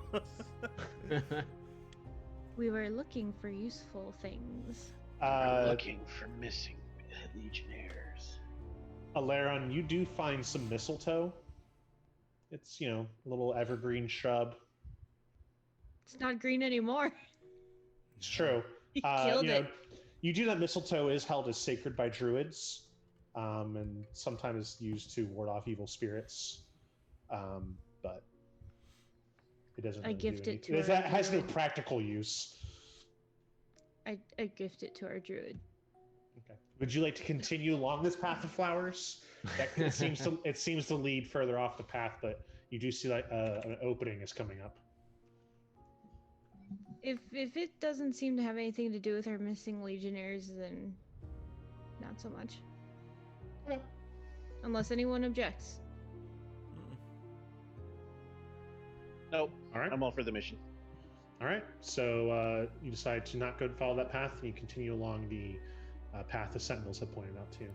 We were looking for useful things. We're looking for missing legionnaires. Alaron, you do find some mistletoe. It's, a little evergreen shrub. It's not green anymore. It's true. He killed it. You do know that mistletoe is held as sacred by druids, and sometimes used to ward off evil spirits. But it doesn't. I Really gift do it any- to our It has no druid. practical use. I gift it to our druid. Okay. Would you like to continue along this path of flowers? It seems to lead further off the path, but you do see like an opening is coming up. If it doesn't seem to have anything to do with our missing legionnaires, then not so much. Okay. Unless anyone objects. Nope, All right. I'm all for the mission. All right. So you decide to not go and follow that path, and you continue along the path the sentinels had pointed out to you.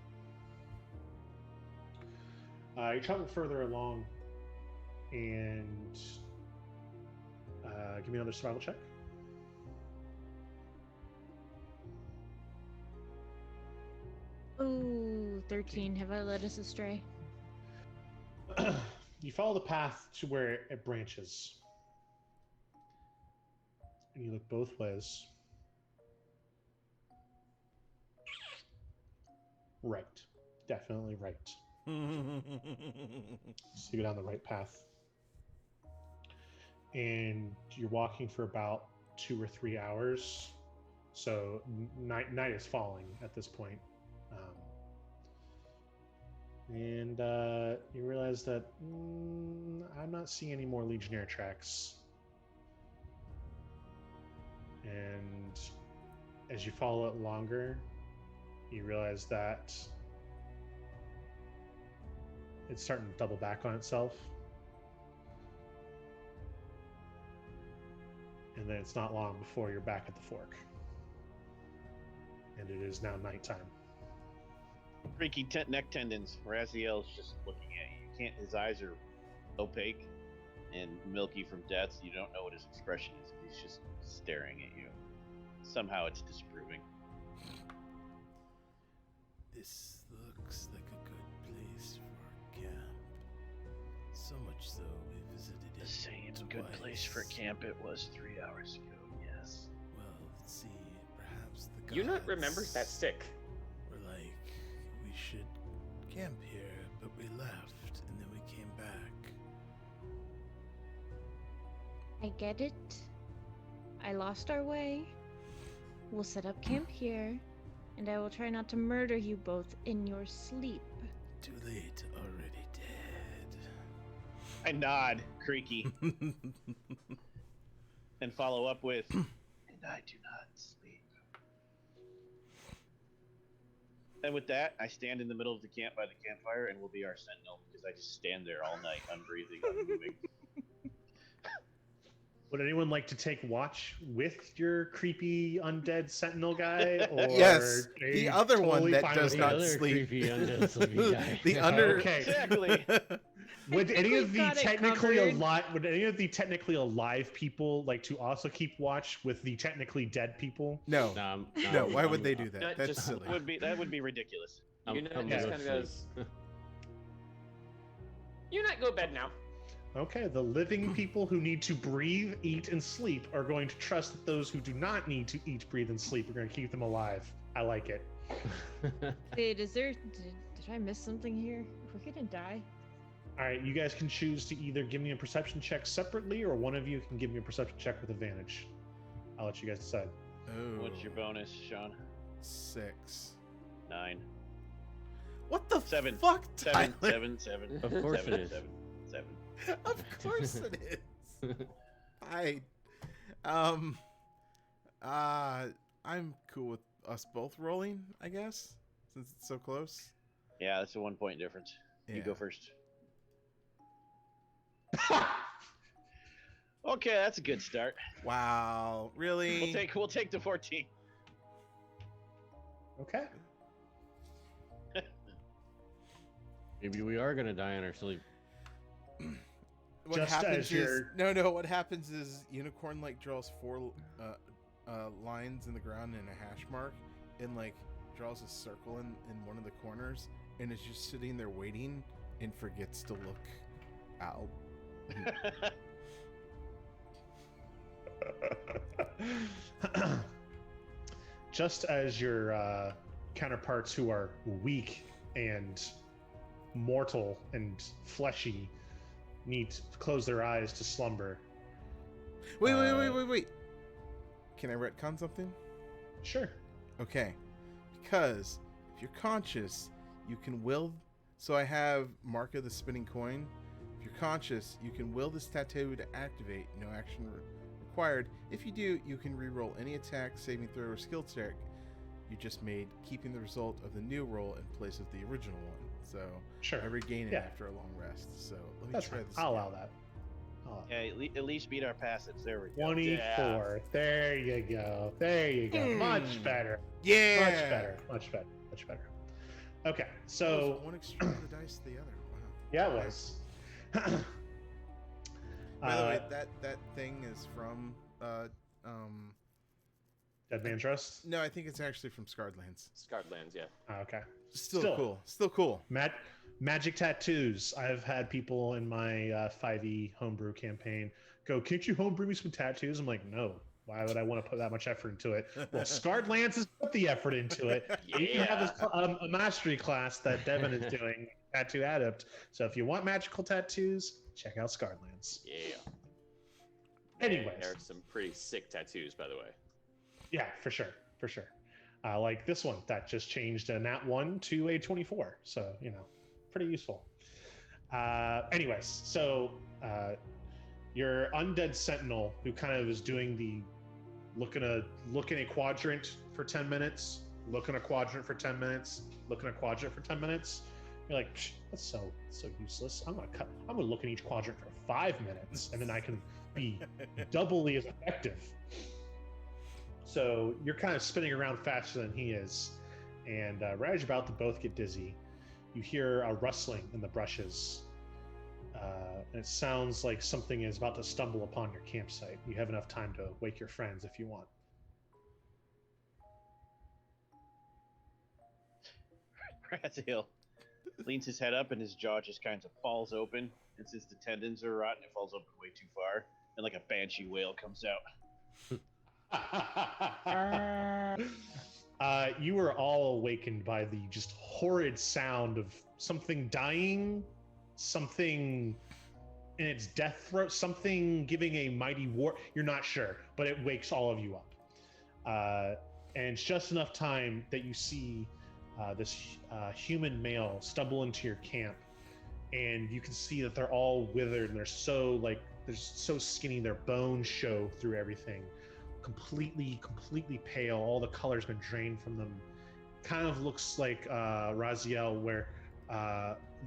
You travel further along, and give me another survival check. Ooh, 13. Have I led us astray? You follow the path to where it branches, and you look both ways. Right. Definitely right. So you go down the right path. And you're walking for about 2 or 3 hours. So night is falling at this point. And you realize that I'm not seeing any more Legionnaire tracks. And as you follow it longer, you realize that it's starting to double back on itself. And then it's not long before you're back at the fork. And it is now nighttime. Freaky neck tendons. Raziel's just looking at you. You can't. His eyes are opaque and milky from death. So you don't know what his expression is. He's just staring at you. Somehow it's disapproving. This looks like a good place for camp. So much so we visited it The same twice. good place for camp it was 3 hours ago. Yes. Well, let's see. Perhaps the gods Unit remembers that stick. were like, we should camp here, but we left and then we came back. I get it. I lost our way. We'll set up camp here, and I will try not to murder you both in your sleep. Too late, already dead. I nod, creaky, and follow up with, and I do not sleep. And with that, I stand in the middle of the camp by the campfire and will be our sentinel because I just stand there all night, unbreathing, unmoving. Would anyone like to take watch with your creepy undead sentinel guy? Or Yes, are the you other one totally that fine does with not it? other sleep. creepy undead sleepy guy. The under. Okay. Exactly. Would any of the got it technically covered. alive? Would any of the technically alive people like to also keep watch with the technically dead people? No, Nah, no. Why would they do Not that? That's just- silly. That would be ridiculous. Unit I'm just gonna kind of sleep. goes. Unit, go to bed now. Okay, the living people who need to breathe, eat, and sleep are going to trust that those who do not need to eat, breathe, and sleep are going to keep them alive. I like it. Wait, did I miss something here? If we're gonna die. All right, you guys can choose to either give me a perception check separately, or one of you can give me a perception check with advantage. I'll let you guys decide. Oh, What's your bonus, Sean? 6. 9. What the 7. fuck, 7. Tyler? 7. 7. Of course seven, it is. 7. 7. Of course it is. I'm cool with us both rolling, I guess, since it's so close. Yeah, that's a 1 point difference. You go first. Okay, that's a good start. Wow, really? We'll take the 14. Okay. Maybe we are gonna die in our sleep. What Just happens as is you're- no. What happens is Unicorn like draws 4 lines in the ground and a hash mark, and like draws a circle in one of the corners, and is just sitting there waiting, and forgets to look out. Just as your counterparts who are weak and mortal and fleshy need to close their eyes to slumber. Wait. Can I retcon something? Sure. Okay. Because if you're conscious, you can will. So I have Mark of the Spinning Coin. If you're conscious, you can will this tattoo to activate. No action required. If you do, you can reroll any attack, saving throw, or skill check you just made, keeping the result of the new roll in place of the original one. So Sure. I regain it Yeah. after a long rest. So let me That's try fine. this. I'll again. allow that. Yeah, at least beat our passives. There we go. 24. There you go. There you go. Much better. Yeah. Much better. Much better. Much better. Okay, Oh, so one extreme of the dice to the other. Wow. yeah, it was. By the way, that thing is from Dead Man Trust. no, I think it's actually from Scarred Lands. Scarred Lands, yeah. Oh, okay. Still cool. Magic tattoos. I've had people in my 5e homebrew campaign go, "Can't you homebrew me some tattoos?" I'm like, "No. Why would I want to put that much effort into it?" Well, Scarred Lance has put the effort into it. You can have a mastery class that Devin is doing, Tattoo Adept. So if you want magical tattoos, check out Scarred Lance. Yeah. Anyways. There are some pretty sick tattoos, by the way. Yeah, for sure. Like this one that just changed a nat 1 to a 24. So, pretty useful. Anyways, so your undead sentinel, who kind of is doing Look in a quadrant for 10 minutes. Look in a quadrant for 10 minutes. Look in a quadrant for 10 minutes. You're like, that's so useless. I'm gonna look in each quadrant for 5 minutes, and then I can be doubly as effective. So you're kind of spinning around faster than he is, and right as you're about to both get dizzy, you hear a rustling in the brushes, and it sounds like something is about to stumble upon your campsite. You have enough time to wake your friends if you want. Raziel leans his head up and his jaw just kind of falls open. And since the tendons are rotten, it falls open way too far. And like a banshee wail comes out. You were all awakened by the just horrid sound of something dying, something in its death throat, something giving a mighty war. You're not sure, but it wakes all of you up. And it's just enough time that you see this human male stumble into your camp, and you can see that they're all withered and they're so skinny, their bones show through everything. Completely pale. All the color's been drained from them. Kind of looks like Raziel, where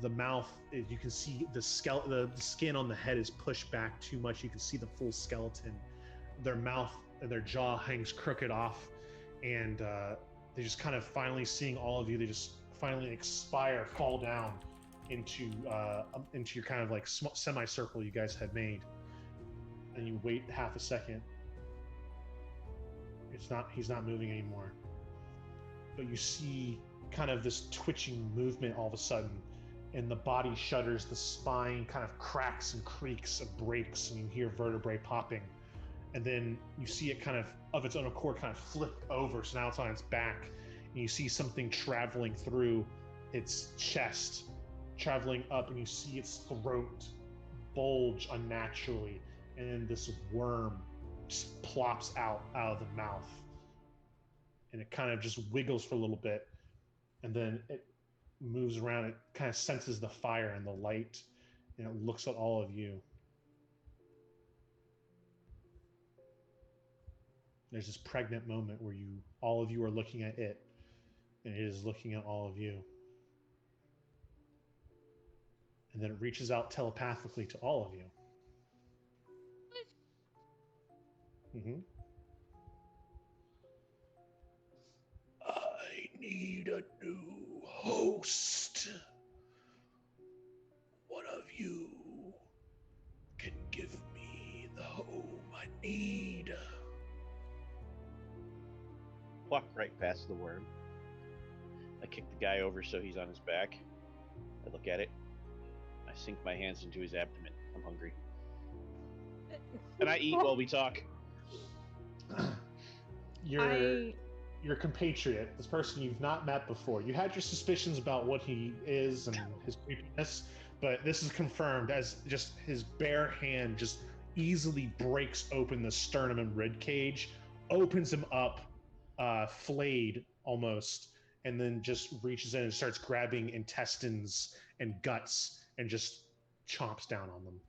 the mouth, you can see the skin on the head is pushed back too much. You can see the full skeleton. Their mouth and their jaw hangs crooked off, and they just kind of finally seeing all of you. They just finally expire, fall down into your kind of like semicircle you guys had made, and you wait half a second. He's not moving anymore. But you see kind of this twitching movement all of a sudden, and the body shudders, the spine kind of cracks and creaks and breaks, and you hear vertebrae popping. And then you see it kind of its own accord kind of flip over, so now it's on its back, and you see something traveling through its chest, traveling up, and you see its throat bulge unnaturally, and then this worm just plops out of the mouth, and it kind of just wiggles for a little bit, and then it moves around. It kind of senses the fire and the light, and it looks at all of you. There's this pregnant moment where all of you are looking at it, and it is looking at all of you. And then it reaches out telepathically to all of you. Mm-hmm. I need a new host. One of you can give me the home I need. Walk right past the worm. I kick the guy over so he's on his back. I look at it. I sink my hands into his abdomen. I'm hungry. And I eat while we talk. Your compatriot, this person you've not met before. You had your suspicions about what he is and his creepiness, but this is confirmed as just his bare hand just easily breaks open the sternum and rib cage, opens him up, flayed almost, and then just reaches in and starts grabbing intestines and guts and just chomps down on them.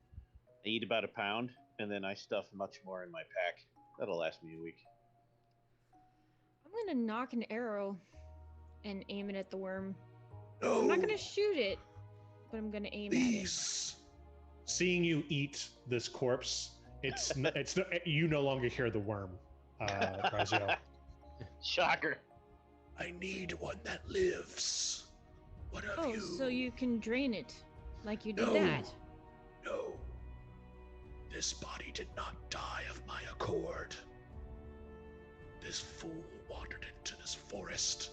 I eat about a pound, and then I stuff much more in my pack. That'll last me a week. I'm gonna knock an arrow and aim it at the worm. No, I'm not gonna shoot it, but I'm gonna aim please. At it. Seeing you eat this corpse, you no longer hear the worm, Raziel. Shocker. I need one that lives. What of you? Oh, so you can drain it, like you did that. No. This body did not die of my accord. This fool wandered into this forest,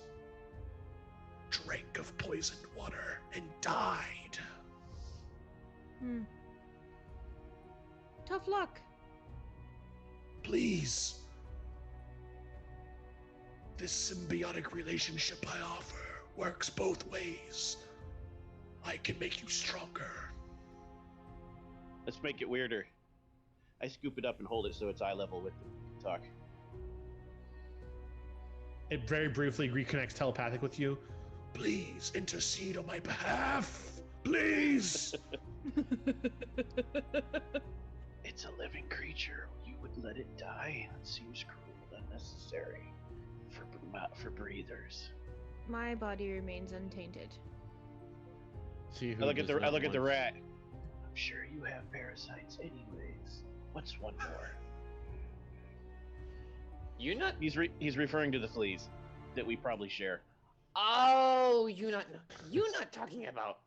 drank of poisoned water, and died. Tough luck. Please. This symbiotic relationship I offer works both ways. I can make you stronger. Let's make it weirder. I scoop it up and hold it so it's eye level with the talk. It very briefly reconnects telepathic with you. Please intercede on my behalf. Please. It's a living creature. You would let it die? That seems cruel. necessary for breathers. My body remains untainted. See who I look at does not the want- rat. I'm sure you have parasites, anyways. What's one more? You not? He's referring to the fleas that we probably share. Oh, you not talking about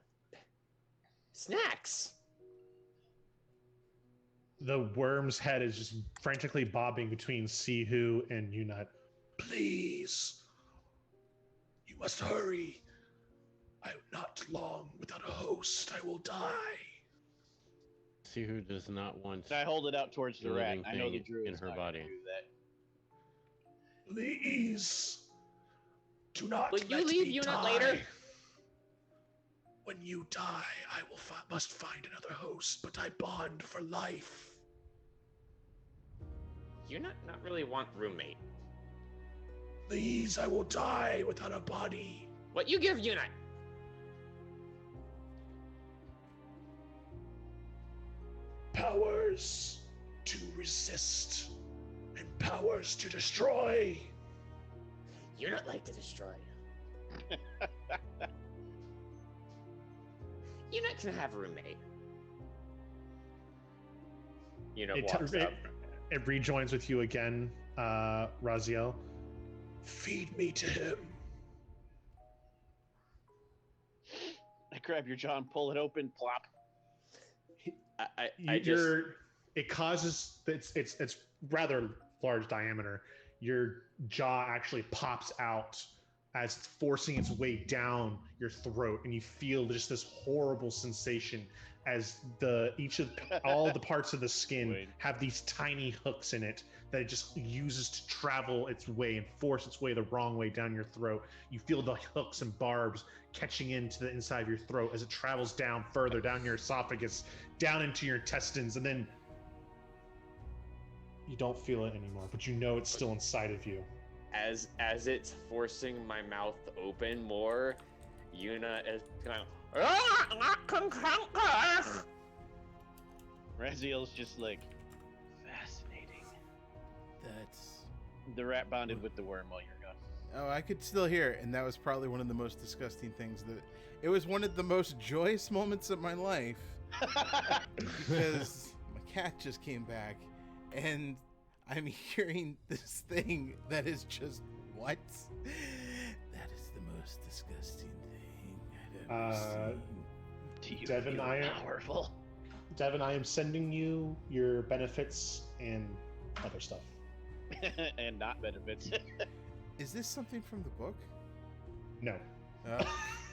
snacks. The worm's head is just frantically bobbing between Sihu and Unut. Please, you must hurry. I'm not long without a host. I will die. See who does not want And I hold it out towards the the rat. living I know the thing druid's in her not gonna body. do that. Please, do not Will you let leave me Unut die. later? When you die, I will must find another host, but I bond for life. You not really want roommate. Please, I will die without a body. What you give Unut? Powers to resist and powers to destroy. Unut like to destroy. Unut can have a roommate. Unut walks up. It rejoins with you again, Raziel. Feed me to him. I grab your jaw and pull it open. Plop. It causes it's rather large diameter. Your jaw actually pops out as it's forcing its way down your throat, and you feel just this horrible sensation as all the parts of the skin Wait. have these tiny hooks in it that it just uses to travel its way and force its way the wrong way down your throat. You feel the hooks and barbs catching into the inside of your throat as it travels down further down your esophagus, down into your intestines, and then you don't feel it anymore, but you know it's still inside of you. As it's forcing my mouth open more, Unut is going. Raziel's just like, fascinating. That's. The rat bonded with the worm while you're gone. Oh, I could still hear it, and that was probably one of the most disgusting things. It was one of the most joyous moments of my life because my cat just came back, and I'm hearing this thing that is just what? That is the most disgusting thing I've ever seen. Do you Devin, feel powerful? Devin, I am sending you your benefits and other stuff. And not benefits. Is this something from the book? No.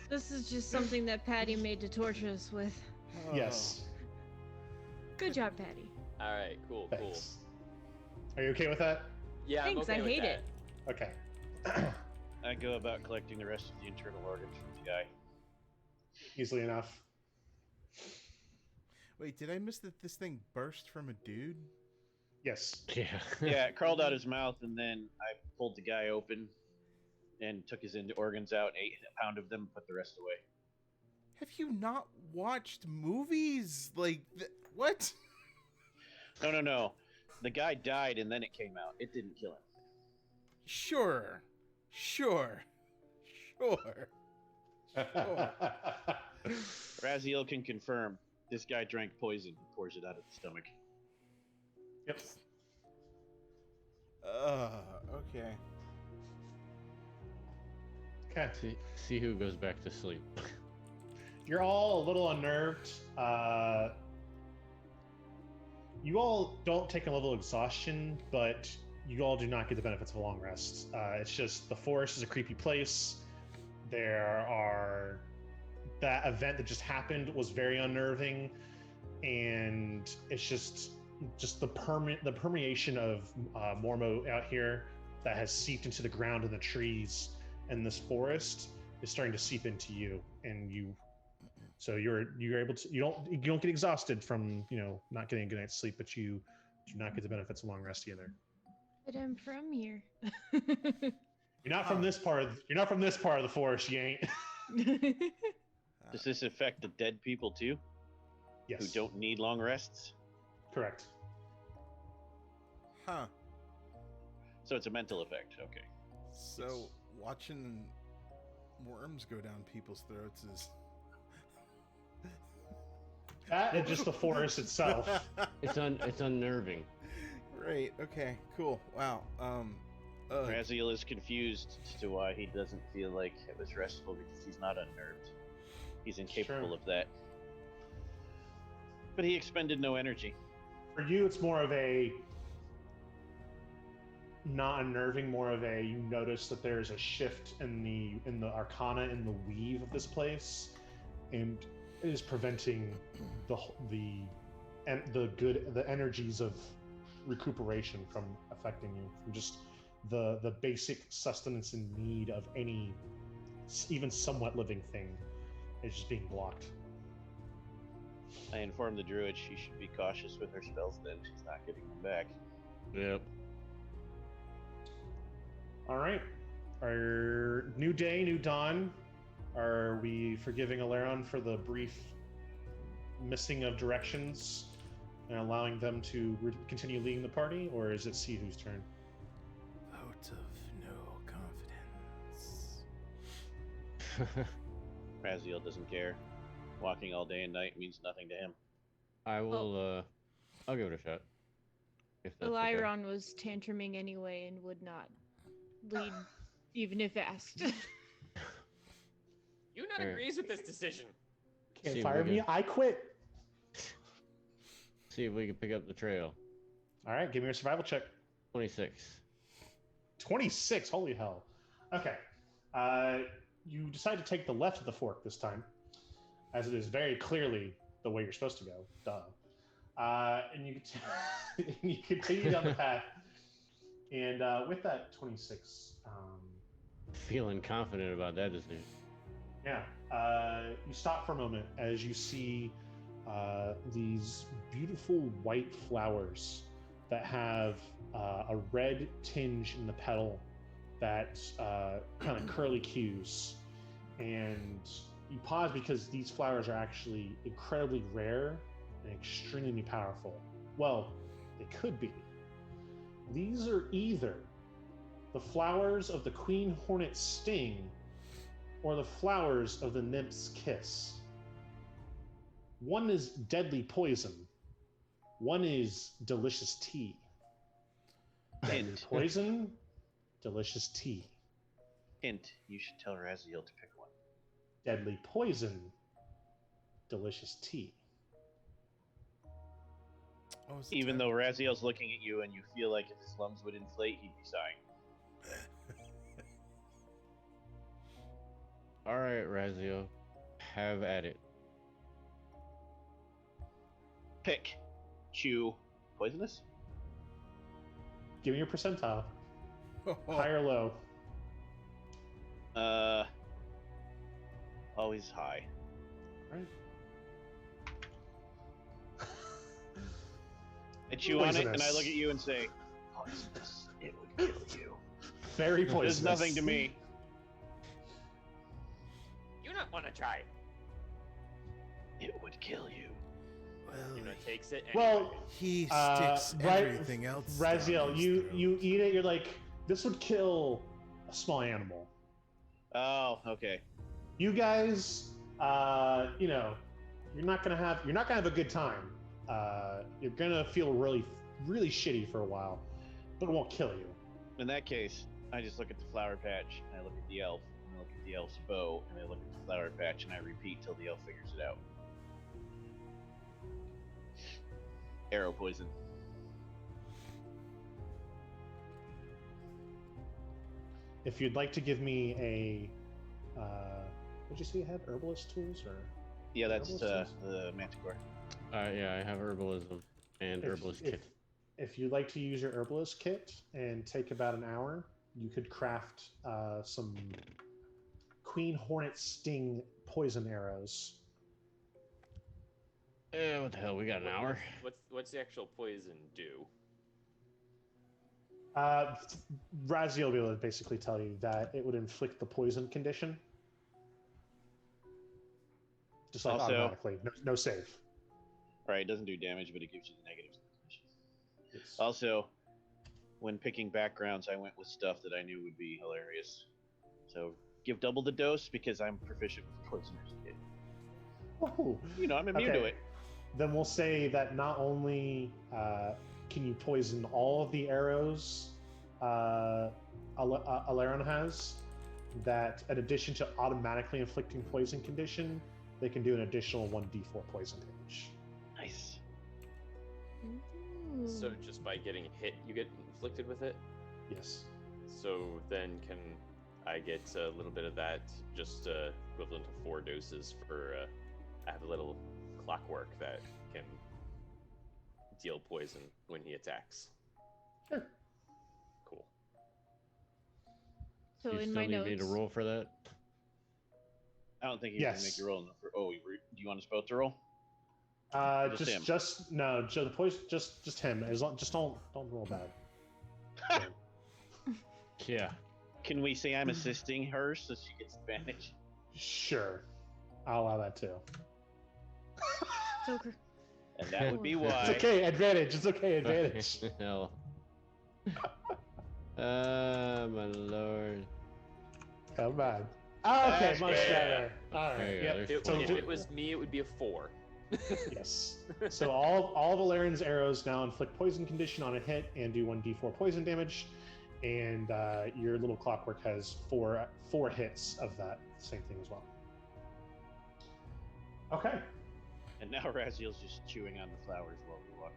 This is just something that Patty made to torture us with. Oh. Yes. Good job, Patty. All right, cool. Thanks. Are you okay with that? Yeah, Thanks, I'm okay I with hate that. it. Okay. I go about collecting the rest of the internal organs from the guy. Easily enough. Wait, did I miss that this thing burst from a dude? Yes. Yeah. Yeah, it crawled out his mouth, and then I pulled the guy open and took his organs out, ate a pound of them, and put the rest away. Have you not watched movies? Like, what? No. The guy died, and then it came out. It didn't kill him. Sure. Raziel can confirm this guy drank poison and pours it out of the stomach. Yep. Okay. Okay. See who goes back to sleep. You're all a little unnerved. You all don't take a level of exhaustion, but you all do not get the benefits of a long rest. It's just the forest is a creepy place. That event that just happened was very unnerving, and it's just the permeation of Mormo out here that has seeped into the ground and the trees and this forest is starting to seep into you, and so you're able to you don't get exhausted from not getting a good night's sleep, but you do not get the benefits of long rest either. But I'm from here. You're not from this part of the forest, you ain't. Does this affect the dead people too? Yes. Who don't need long rests? Correct. Huh. So it's a mental effect. Okay. So watching worms go down people's throats is That and just the forest itself. It's unnerving. Right. Okay. Cool. Wow. Raziel is confused as to why he doesn't feel like it was restful because he's not unnerved. He's incapable of that. But he expended no energy. For you, it's more of a not unnerving, more of a you notice that there's a shift in the arcana in the weave of this place, and it is preventing the energies of recuperation from affecting you. From just the basic sustenance and need of any even somewhat living thing is just being blocked. I informed the druid she should be cautious with her spells then. She's not getting them back. Yep. All right. Our new day, new dawn. Are we forgiving Alaron for the brief missing of directions and allowing them to continue leading the party, or is it Sihu's turn? Vote of no confidence. Raziel doesn't care. Walking all day and night means nothing to him. I will. I'll give it a shot. If that's okay. Eliron was tantruming anyway and would not lead, even if asked. Yunat Alright. agrees with this decision. Can't See if fire we me. can- I quit. See if we can pick up the trail. All right, give me your survival check. 26. 26. Holy hell. Okay. You decide to take the left of the fork this time, as it is very clearly the way you're supposed to go. Duh. And you and you continue down the path. And with that 26, Feeling confident about that decision. yeah, you stop for a moment as you see these beautiful white flowers that have a red tinge in the petal that's kind of curly cues. And you pause because these flowers are actually incredibly rare and extremely powerful. Well, they could be. These are either the flowers of the queen hornet's sting or the flowers of the nymph's kiss. One is deadly poison. One is delicious tea. Deadly Hint. poison, delicious tea. Hint, you should tell Raziel to pick one. Deadly poison, delicious tea. Oh, is it Even time? though Raziel's looking at you and you feel like if his lungs would inflate, he'd be sighing. All right, Razio, have at it. Pick. Chew. Poisonous? Give me your percentile. Oh, High or low? Always high. Right. I chew on it and I Poisonous. look at you and say, poisonous. It would kill you. Very poisonous. There's nothing to me. Yunat want to try. It would kill you. well, Yunat takes it. Well, anyway. he sticks right, everything else. down Raziel, his you throat. eat it. You're like, this would kill a small animal. Oh, okay. You guys, you're not gonna have a good time. You're gonna feel really, really shitty for a while, but it won't kill you. In that case, I just look at the flower patch, and I look at the elf, and I look at the elf's bow, and I look at the flower patch, and I repeat till the elf figures it out. Arrow poison. If you'd like to give me a, what'd you say you had? Herbalist tools or? Yeah, that's Herbalist the manticore. Yeah, I have herbalism and herbalist kit. If you'd like to use your herbalist kit and take about an hour, you could craft some queen hornet sting poison arrows. What the hell? We got an hour. What's the actual poison do? Raziel will be able to basically tell you that it would inflict the poison condition. Just like Also- automatically. No save. Right, it doesn't do damage, but it gives you the negatives of the condition. Yes. Also, when picking backgrounds, I went with stuff that I knew would be hilarious. So give double the dose because I'm proficient with Poisoner's Kit. Woohoo. I'm immune to it. Then we'll say that not only can you poison all of the arrows Alaron has, that in addition to automatically inflicting poison condition, they can do an additional 1d4 poison damage. Nice. So just by getting hit, you get inflicted with it? Yes. So then can I get a little bit of that, just equivalent to 4 doses for, I have a little clockwork that can deal poison when he attacks. Sure. Cool. So you in still my need notes, me to roll for that? I don't think you Yes. can make your roll. Do you want us both to roll? Just him. The poison, just him. As long, just don't roll bad. Yeah. Can we say I'm assisting her so she gets advantage? Sure, I'll allow that too. Joker. And that would be why. It's okay, advantage. It's okay, advantage. Hell. My lord. Come on. Okay, That's much fair. better. All There right. you go, Yep. there's If, four. if it was me, it would be a 4. Yes. So all Valerian's arrows now inflict poison condition on a hit and do 1d4 poison damage, and your little clockwork has four hits of that same thing as well. Okay. And now Raziel's just chewing on the flowers while we walk.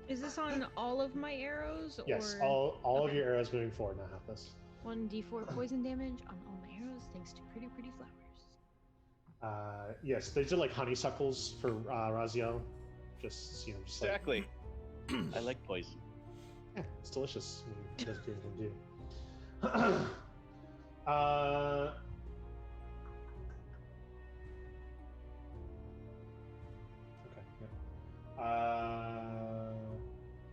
Is this on all of my arrows? Yes. Or All of okay. your arrows moving forward now have this. 1d4 poison damage on all my arrows thanks to pretty flowers. Yes, these are like honeysuckles for Raziel. Just just Exactly. I like poison. yeah, it's delicious. It does good to do. Okay. Yeah.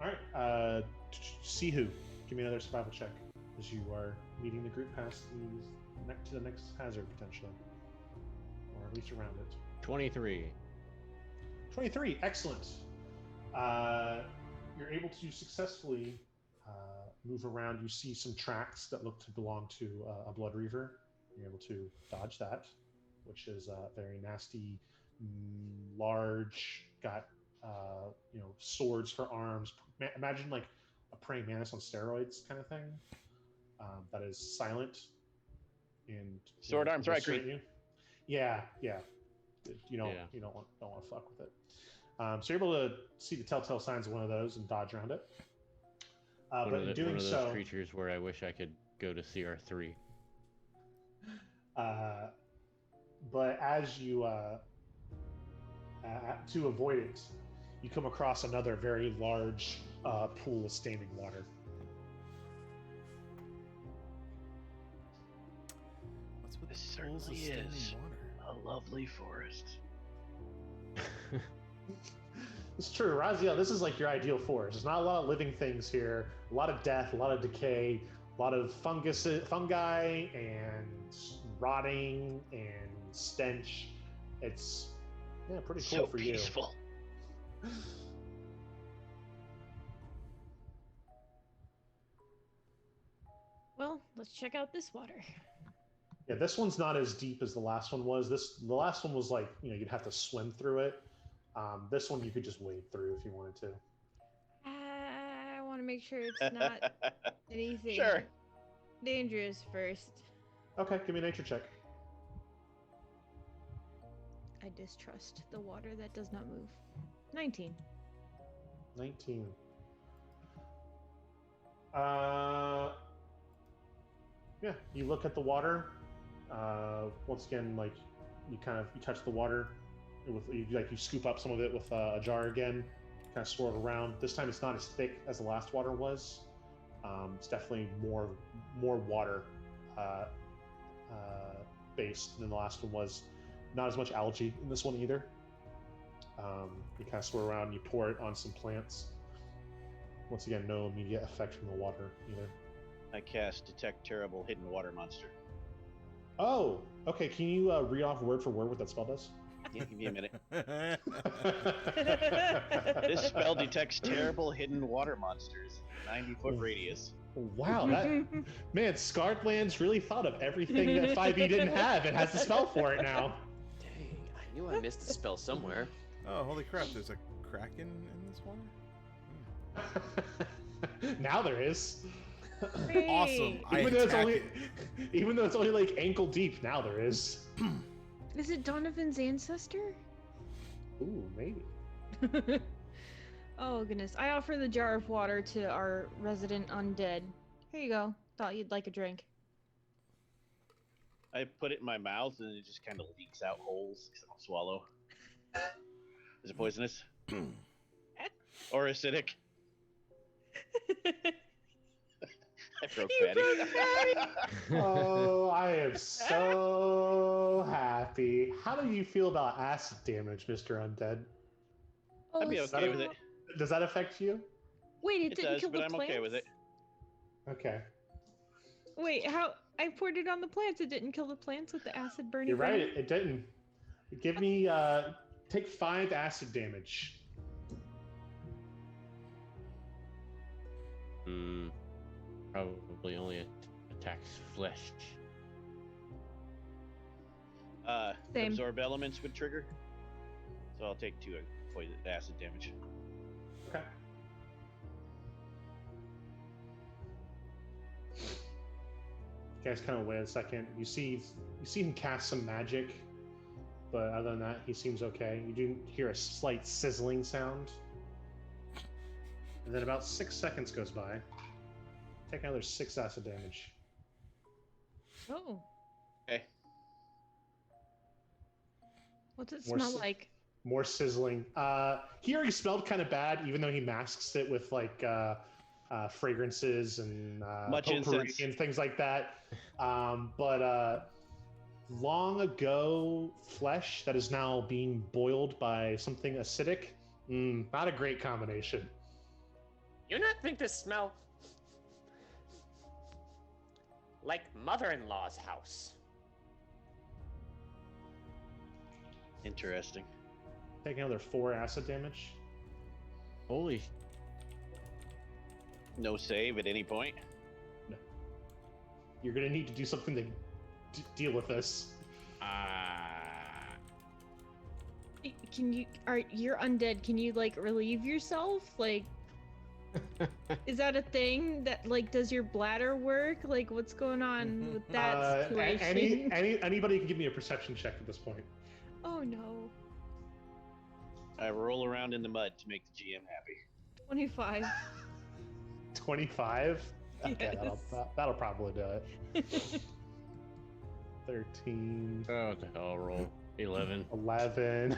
All right. Sihu, give me another survival check as you are leading the group past to the next hazard potentially, or at least around it. 23. 23, excellent. You're able to successfully move around. You see some tracks that look to belong to a blood reaver. You're able to dodge that, which is very nasty, large, got swords for arms. Imagine like a praying mantis on steroids kind of thing. That is silent and Sword arms, right, assert Green? you. Yeah. You don't want to fuck with it. So you're able to see the telltale signs of one of those and dodge around it. But in doing one of those so, creatures where I wish I could go to CR3. but as you to avoid it, you come across another very large pool of standing water. What's with This the pools of certainly standing is. water? A lovely forest. It's true, Raziel. This is like your ideal forest. There's not a lot of living things here. A lot of death, a lot of decay, a lot of fungi, and rotting and stench. It's pretty cool So for peaceful. you. Well, let's check out this water. Yeah, this one's not as deep as the last one was. The last one was like you'd have to swim through it. This one you could just wade through if you wanted to. I want to make sure it's not anything Sure. dangerous first. Okay, give me a nature check. I distrust the water that does not move. 19. 19. Yeah, you look at the water. Once again, like you touch the water with you scoop up some of it with a jar again, kind of swirl it around. This time it's not as thick as the last water was. It's definitely more water based than the last one was. Not as much algae in this one either. You kind of swirl around and you pour it on some plants. Once again, no immediate effect from the water either. I cast Detect Terrible Hidden Water Monster. Oh, okay. Can you read off word for word what that spell does? Yeah, give me a minute. This spell detects terrible hidden water monsters. 90-foot radius. Wow, that man, Scarred Lands really thought of everything that 5e didn't have. It has the spell for it now. Dang, I knew I missed a spell somewhere. Oh, holy crap! There's a kraken in this water. Now there is. Awesome. I Even though it's attack only, it. even though it's only like ankle deep, now there is. Is it Donovan's ancestor? Ooh, maybe. Oh goodness. I offer the jar of water to our resident undead. Here you go. Thought you'd like a drink. I put it in my mouth and it just kind of leaks out holes because I don't swallow. Is it poisonous? Or acidic? I broke You Patty. broke Patty! Oh, I am so happy. How do you feel about acid damage, Mr. Undead? Oh, I'd be okay with it. Does that affect you? Wait, it It didn't does, kill but the I'm plants? okay with it. Okay. Wait, how? I poured it on the plants. It didn't kill the plants with the acid burning. You're right, it didn't. Give me, take 5 acid damage. Probably only attacks flesh. Same. Absorb elements would trigger. So I'll take 2 poison acid damage. Okay. You guys kind of wait a second. You see him cast some magic, but other than that, he seems okay. You do hear a slight sizzling sound, and then about 6 seconds goes by. Take another 6 acid damage. Oh, Okay. what's it More smell si- like? More sizzling. He already smelled kind of bad, even though he masks it with like fragrances and Much potpourri incense. and things like that. But long ago flesh that is now being boiled by something acidic. Not a great combination. You not think this smell like mother-in-law's house? Interesting. Take another 4 acid damage. Holy. No save at any point. You're gonna need to do something to deal with this. Can you? You're undead? Can you like relieve yourself? Like, is that a thing that like does your bladder work? Like, what's going on with that situation? Anybody can give me a perception check at this point. Oh no. I roll around in the mud to make the GM happy. 25. 25. Okay, Yes. that'll probably do it. 13. Oh, the hell roll. 11. 11.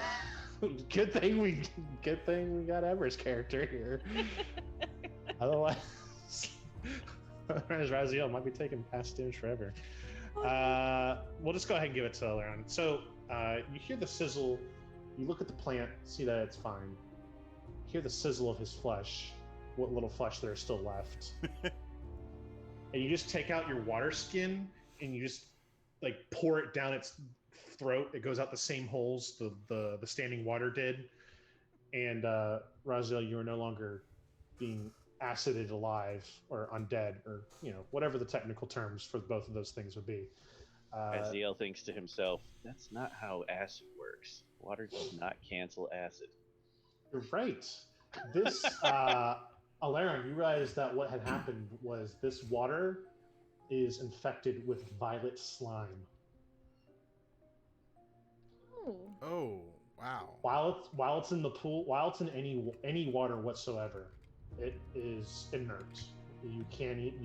Good thing we got Ever's character here. Otherwise Raziel might be taking past damage forever. We'll just go ahead and give it to Laron. So you hear the sizzle, you look at the plant, see that it's fine. You hear the sizzle of his flesh, what little flesh there is still left. And you just take out your water skin and you just like pour it down its throat. It goes out the same holes the standing water did. And Raziel, you are no longer being acided alive or undead, or whatever the technical terms for both of those things would be. Aziel thinks to himself, "That's not how acid works. Water does not cancel acid." You're right. This Alaron, you realize that what had happened was this water is infected with violet slime. Oh. Oh, wow. While it's in the pool, while it's in any water whatsoever, it is inert. You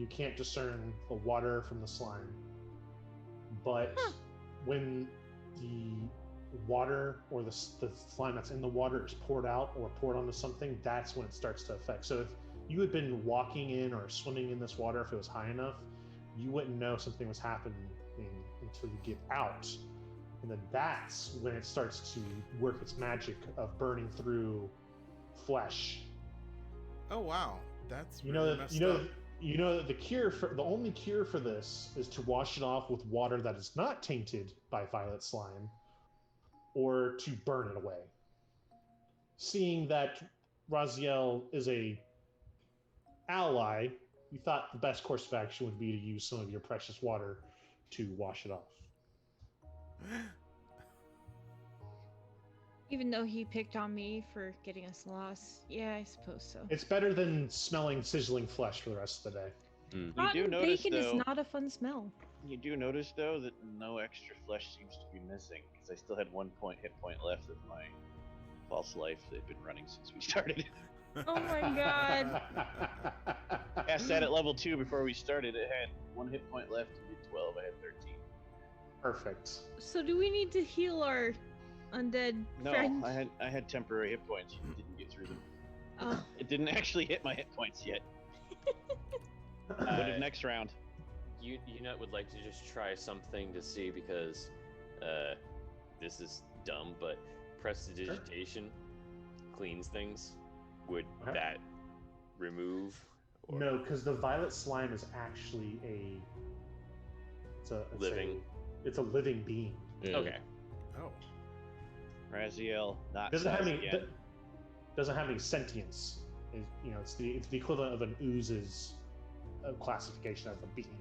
can't discern the water from the slime. But when the water or the slime that's in the water is poured out or poured onto something, that's when it starts to affect. So if you had been walking in or swimming in this water, if it was high enough, you wouldn't know something was happening until you get out. And then that's when it starts to work its magic of burning through flesh. Oh, wow. That's You really know, messed you know, up. you know that the only cure for this is to wash it off with water that is not tainted by violet slime, or to burn it away. Seeing that Raziel is a ally, you thought the best course of action would be to use some of your precious water to wash it off. Even though he picked on me for getting us lost. Yeah, I suppose so. It's better than smelling sizzling flesh for the rest of the day. You do Rotten notice, bacon though, is not a fun smell. you do notice though that no extra flesh seems to be missing because I still had 1 hit point left of my false life that had been running since we started. Oh my god. Past that at level 2 before we started, it had 1 hit point left. You did 12. I had 13. Perfect. So do we need to heal our undead No, friend? I had temporary hit points. You didn't get through them. Oh. It didn't actually hit my hit points yet. What if next round? Unit would like to just try something to see because this is dumb, but prestidigitation cleans things. Would Okay. that remove? Or No, because the violet slime is actually Living. It's a living being. Yeah. Okay. Oh. Raziel, not Doesn't have size any. again. Doesn't have any sentience. It's the equivalent of an ooze's classification as a being.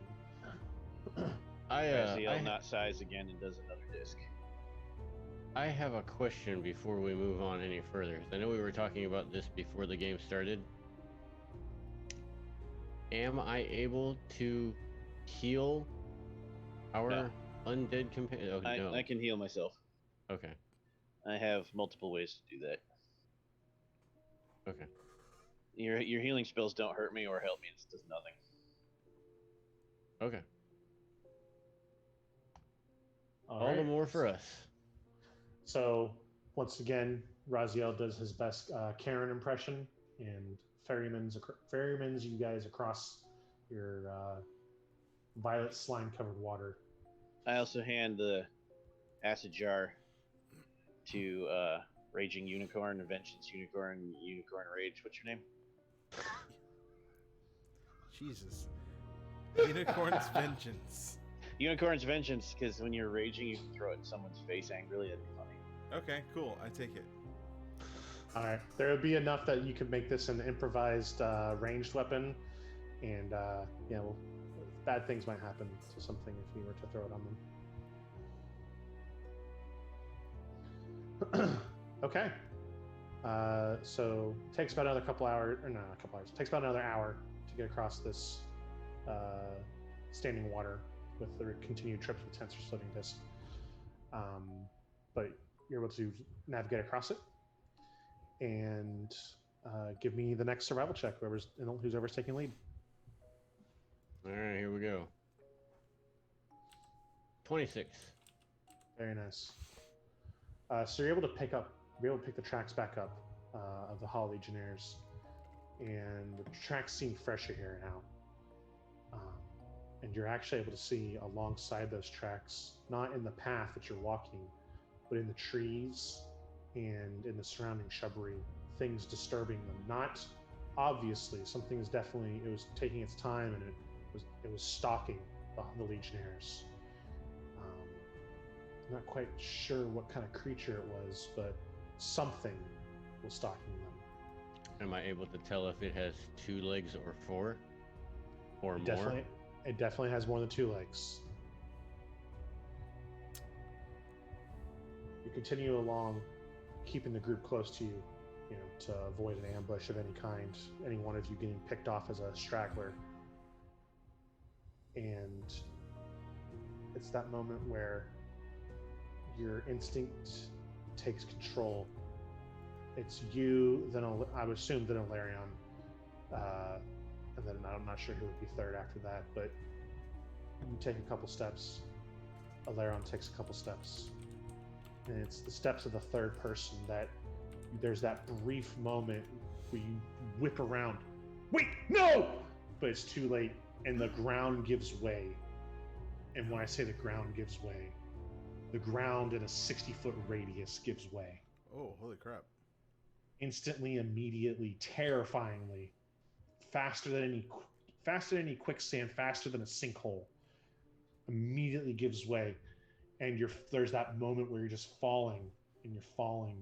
Raziel, not size again, and does another disc. I have a question before we move on any further. I know we were talking about this before the game started. Am I able to heal our No. undead companion? Oh, no. I can heal myself. Okay. I have multiple ways to do that. Okay. Your healing spells don't hurt me or help me. It does nothing. Okay. All All the right. more for us. So once again, Raziel does his best Karen impression and ferrymans you guys across your violet slime covered water. I also hand the acid jar to Raging Unicorn, Vengeance Unicorn, Unicorn Rage. What's your name? Jesus. Unicorn's Vengeance. Unicorn's Vengeance, because when you're raging, you can throw it in someone's face angrily. That'd be funny. Okay, cool. I take it. All right, there would be enough that you could make this an improvised ranged weapon, and bad things might happen to something if you were to throw it on them. Okay. So it takes about another couple hours, or no, not a couple hours. It takes about another hour to get across this standing water with the continued trips with tensor splitting disc. But you're able to navigate across it, and give me the next survival check. Whoever's taking lead. All right, here we go. 26. Very nice. So you're able to pick the tracks back up of the Hall Legionnaires, and the tracks seem fresher here now. And you're actually able to see alongside those tracks, not in the path that you're walking, but in the trees and in the surrounding shrubbery, things disturbing them. Not obviously, something is definitely, it was taking its time, and it was stalking the Legionnaires. I'm not quite sure what kind of creature it was, but something was stalking them. Am I able to tell if it has 2 legs or 4 or more? It definitely has more than 2 legs. You continue along, keeping the group close to you, to avoid an ambush of any kind, any one of you getting picked off as a straggler. And it's that moment where your instinct takes control. It's you, then I would assume then Ilarion, and then I'm not sure who would be third after that, but you take a couple steps, Ilarion takes a couple steps, and it's the steps of the third person that there's that brief moment where you whip around, wait, no! But it's too late, and the ground gives way. And when I say the ground gives way, the ground in a 60-foot radius gives way. Oh, holy crap. Instantly, immediately, terrifyingly, faster than any quicksand, faster than a sinkhole, immediately gives way, and there's that moment where you're just falling, and you're falling.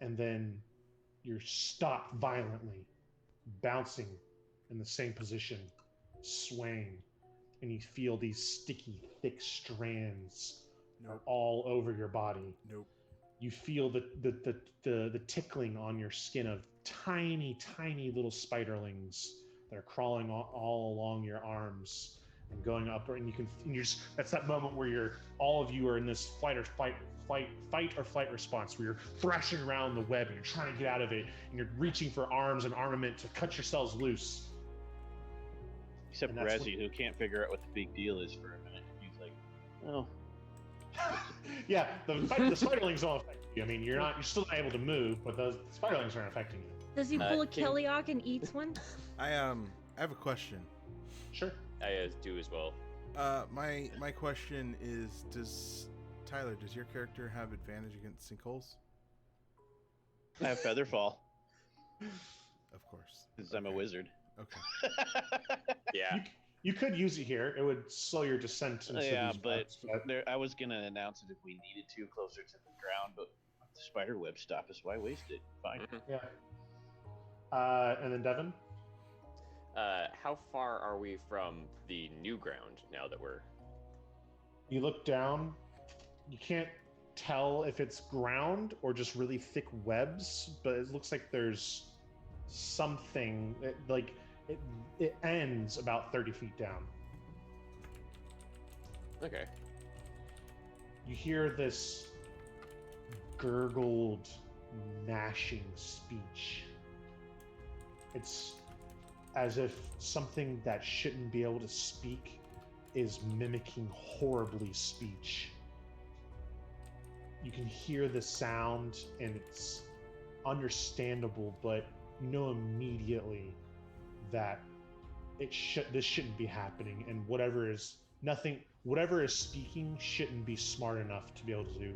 And then you're stopped violently, bouncing in the same position, swaying, and you feel these sticky, thick strands are Nope. all over your body. Nope. You feel the tickling on your skin of tiny, tiny little spiderlings that are crawling all along your arms and going up, and you're just, that's that moment where all of you are in this fight or flight response where you're thrashing around the web and you're trying to get out of it, and you're reaching for arms and armament to cut yourselves loose. Except And that's Razzie, who can't figure out what the big deal is for a minute. He's like, oh. Yeah, the spiderlings don't affect you. I mean, you're still not able to move, but the spiderlings aren't affecting you. Does he pull a King- Kellyock and eats one? I have a question. Sure. I do as well. My question is, does your character have advantage against sinkholes? I have Featherfall, Of course. because I'm a wizard. Okay. Yeah. You could use it here. It would slow your descent into Yeah, these but parts, I was going to announce it if we needed to, closer to the ground, but the spider web stop us. Why waste it? Fine. Mhm. yeah. And then Devin? How far are we from the new ground now that we're? You look down. You can't tell if it's ground or just really thick webs, but it looks like there's something it ends about 30 feet down. Okay. You hear this gurgled, gnashing speech. It's as if something that shouldn't be able to speak is mimicking horribly speech. You can hear the sound and it's understandable, but you know immediately that this shouldn't be happening, and whatever is speaking shouldn't be smart enough to be able to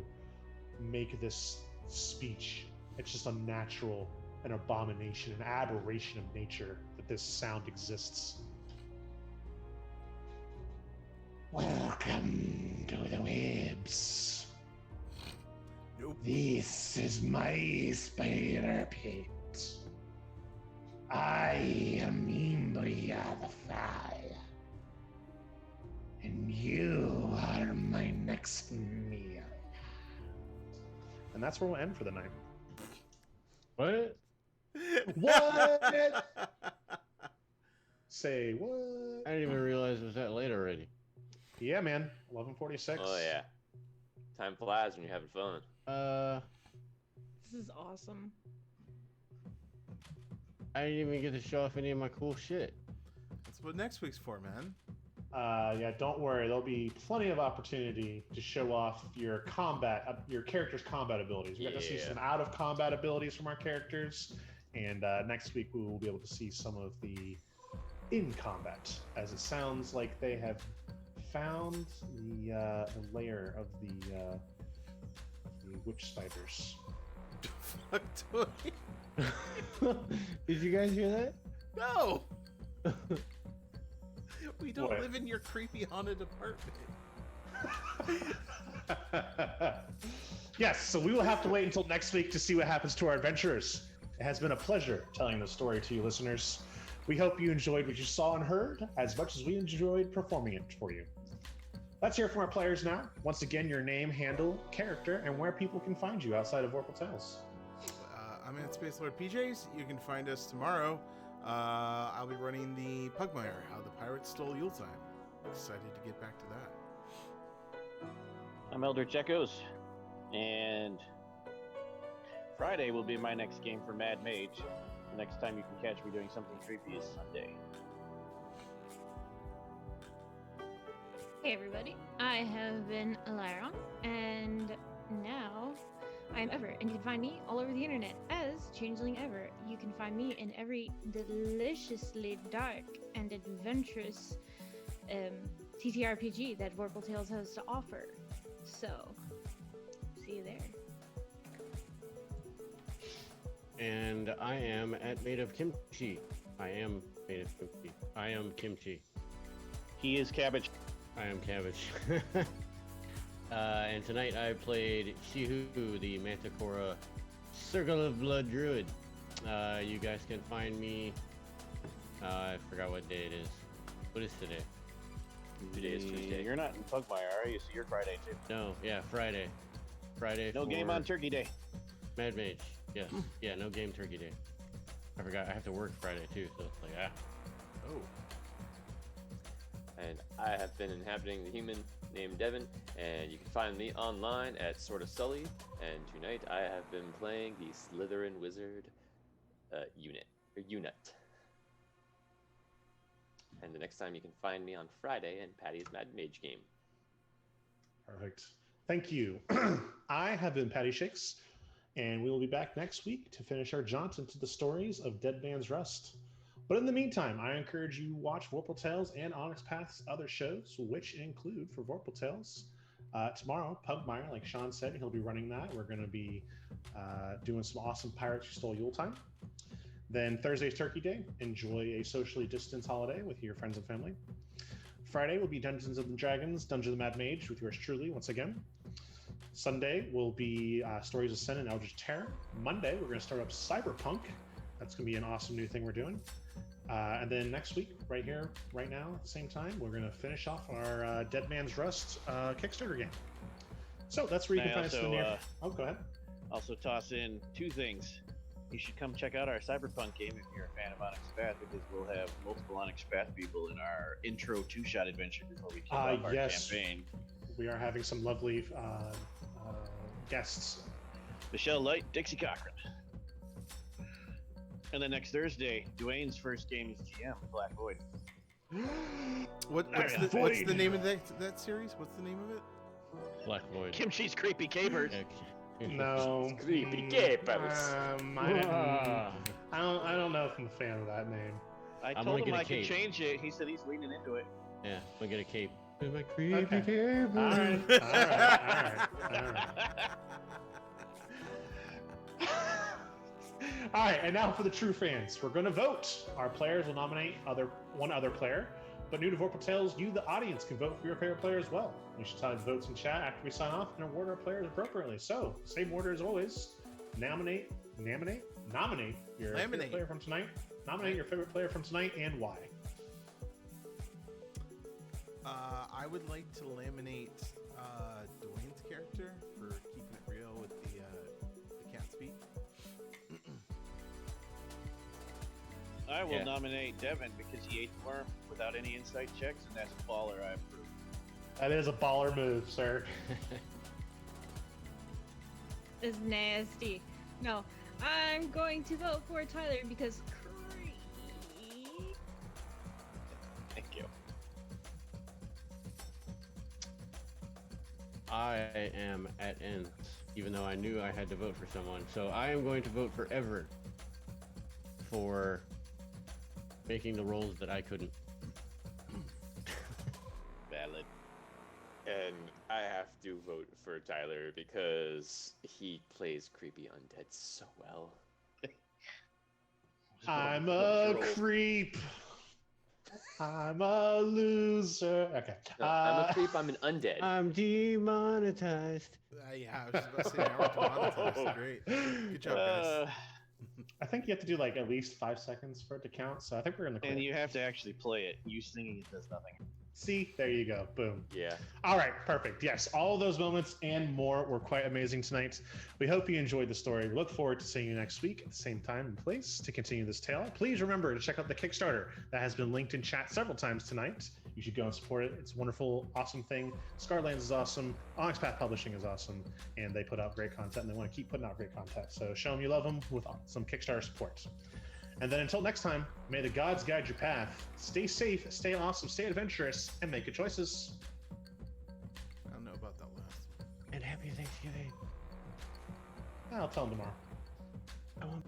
make this speech. It's just unnatural, an abomination, an aberration of nature that this sound exists. Welcome to the webs. Nope. This is my spider pit. I am Imbria the Fire. And you are my next meal. And that's where we'll end for the night. What? What? Say what? I didn't even realize it was that late already. Yeah, man. 11:46. Oh yeah. Time flies when you're having fun. This is awesome. I didn't even get to show off any of my cool shit. That's what next week's for, man. Yeah, don't worry. There'll be plenty of opportunity to show off your character's combat abilities. We got to see Yeah. some out of combat abilities from our characters, and next week we will be able to see some of the in combat, as it sounds like they have found the lair of the witch spiders. Fuck, Toy. Did you guys hear that? No! We don't What? live in your creepy haunted apartment. Yes, so we will have to wait until next week to see what happens to our adventurers. It has been a pleasure telling the story to you, listeners. We hope you enjoyed what you saw and heard as much as we enjoyed performing it for you. Let's hear from our players now. Once again, your name, handle, character, and where people can find you outside of Vorpal Tales. I'm at Space Lord PJs. You can find us tomorrow. I'll be running the Pugmire, How the Pirates Stole Yuletime. Excited to get back to that. I'm Eldritch Echoes, and Friday will be my next game for Mad Mage. The next time you can catch me doing something creepy is Sunday. Hey everybody, I have been Lyron, and now I'm Ever, and you can find me all over the internet as Changeling Ever. You can find me in every deliciously dark and adventurous TTRPG that Vorpal Tales has to offer. So, see you there. And I am at Made of Kimchi. I am Made of Kimchi. I am Kimchi. He is Cabbage. I am Cabbage. And tonight I played Shihu, the Manticora Circle of Blood Druid. You guys can find me. I forgot what day it is. What is today? Today is Tuesday. You're not in Pugmire, are you? So you're Friday too. No, yeah, Friday. Friday. No game for on Turkey Day. Mad Mage. Yes. Yeah, no game Turkey Day. I forgot I have to work Friday too, so it's like Oh. And I have been inhabiting the human named Devin, and you can find me online at Sorta Sully. And tonight I have been playing the Slytherin Wizard unit. And the next time you can find me on Friday in Patty's Mad Mage game. Perfect. Thank you. I have been Patty Shakes, and we will be back next week to finish our jaunt into the stories of Dead Man's Rust. But in the meantime, I encourage you to watch Vorpal Tales and Onyx Path's other shows, which include, for Vorpal Tales, tomorrow, Pugmire, like Sean said, he'll be running that. We're going to be doing some awesome Pirates Who Stole Yuletime. Then Thursday's Turkey Day. Enjoy a socially distanced holiday with your friends and family. Friday will be Dungeons and Dragons, Dungeon of the Mad Mage with yours truly, once again. Sunday will be Stories of Sin and Eldritch Terror. Monday, we're going to start up Cyberpunk. That's going to be an awesome new thing we're doing. And then next week, right here, right now, at the same time, we're going to finish off our Dead Man's Rust Kickstarter game. So that's where you can find us in the near... Oh, go ahead. Also toss in two things. You should come check out our Cyberpunk game if you're a fan of Onyx Path, because we'll have multiple Onyx Path people in our intro two-shot adventure before we kick off our campaign. We are having some lovely guests. Michelle Light, Dixie Cochran. And then next Thursday, Dwayne's first game as GM, Black Void. What's the name of that series? What's the name of it? Black Void. Kimchi's Creepy Capers. No. Creepy capers. I don't know if I'm a fan of that name. I I'm told gonna him get a I could cape. change it. He said he's leaning into it. Yeah, I'm gonna get a cape. My creepy Okay. cape. All right. All right, and now for the true fans. We're going to vote. Our players will nominate one other player, but new to Vorpal Tales, you, the audience, can vote for your favorite player as well. We should tally the votes in chat after we sign off and award our players appropriately. So, same order as always. Nominate your favorite player from tonight. Nominate your favorite player from tonight and why. I would like to laminate Dwayne's character for keeping it real with the cat speak. I will nominate Devin because he ate the worm without any insight checks, and that's a baller I approve. That is a baller move, sir. It's nasty. No, I'm going to vote for Tyler because creep. Thank you. I am at ends, even though I knew I had to vote for someone. So I am going to vote for Everett for making the rolls that I couldn't. Valid. And I have to vote for Tyler because he plays creepy undead so well. I'm a creep. I'm a loser. Okay. No, I'm a creep, I'm an undead. I'm demonetized. Yeah, I was just about to say, now we're demonetized. Great. Good job, guys. I think you have to do like at least 5 seconds for it to count. So I think we're in the clear. And you have to actually play it. You singing it does nothing. See, there you go. Boom. Yeah. All right, perfect. Yes, all of those moments and more were quite amazing tonight. We hope you enjoyed the story. We look forward to seeing you next week at the same time and place to continue this tale. Please remember to check out the Kickstarter that has been linked in chat several times tonight. You should go and support it. It's a wonderful, awesome thing. Scarlands is awesome. Onyx Path Publishing is awesome. And they put out great content, and they want to keep putting out great content. So show them you love them with some Kickstarter support. And then until next time, may the gods guide your path. Stay safe, stay awesome, stay adventurous, and make good choices. I don't know about that last one. And happy Thanksgiving. I'll tell them tomorrow. I want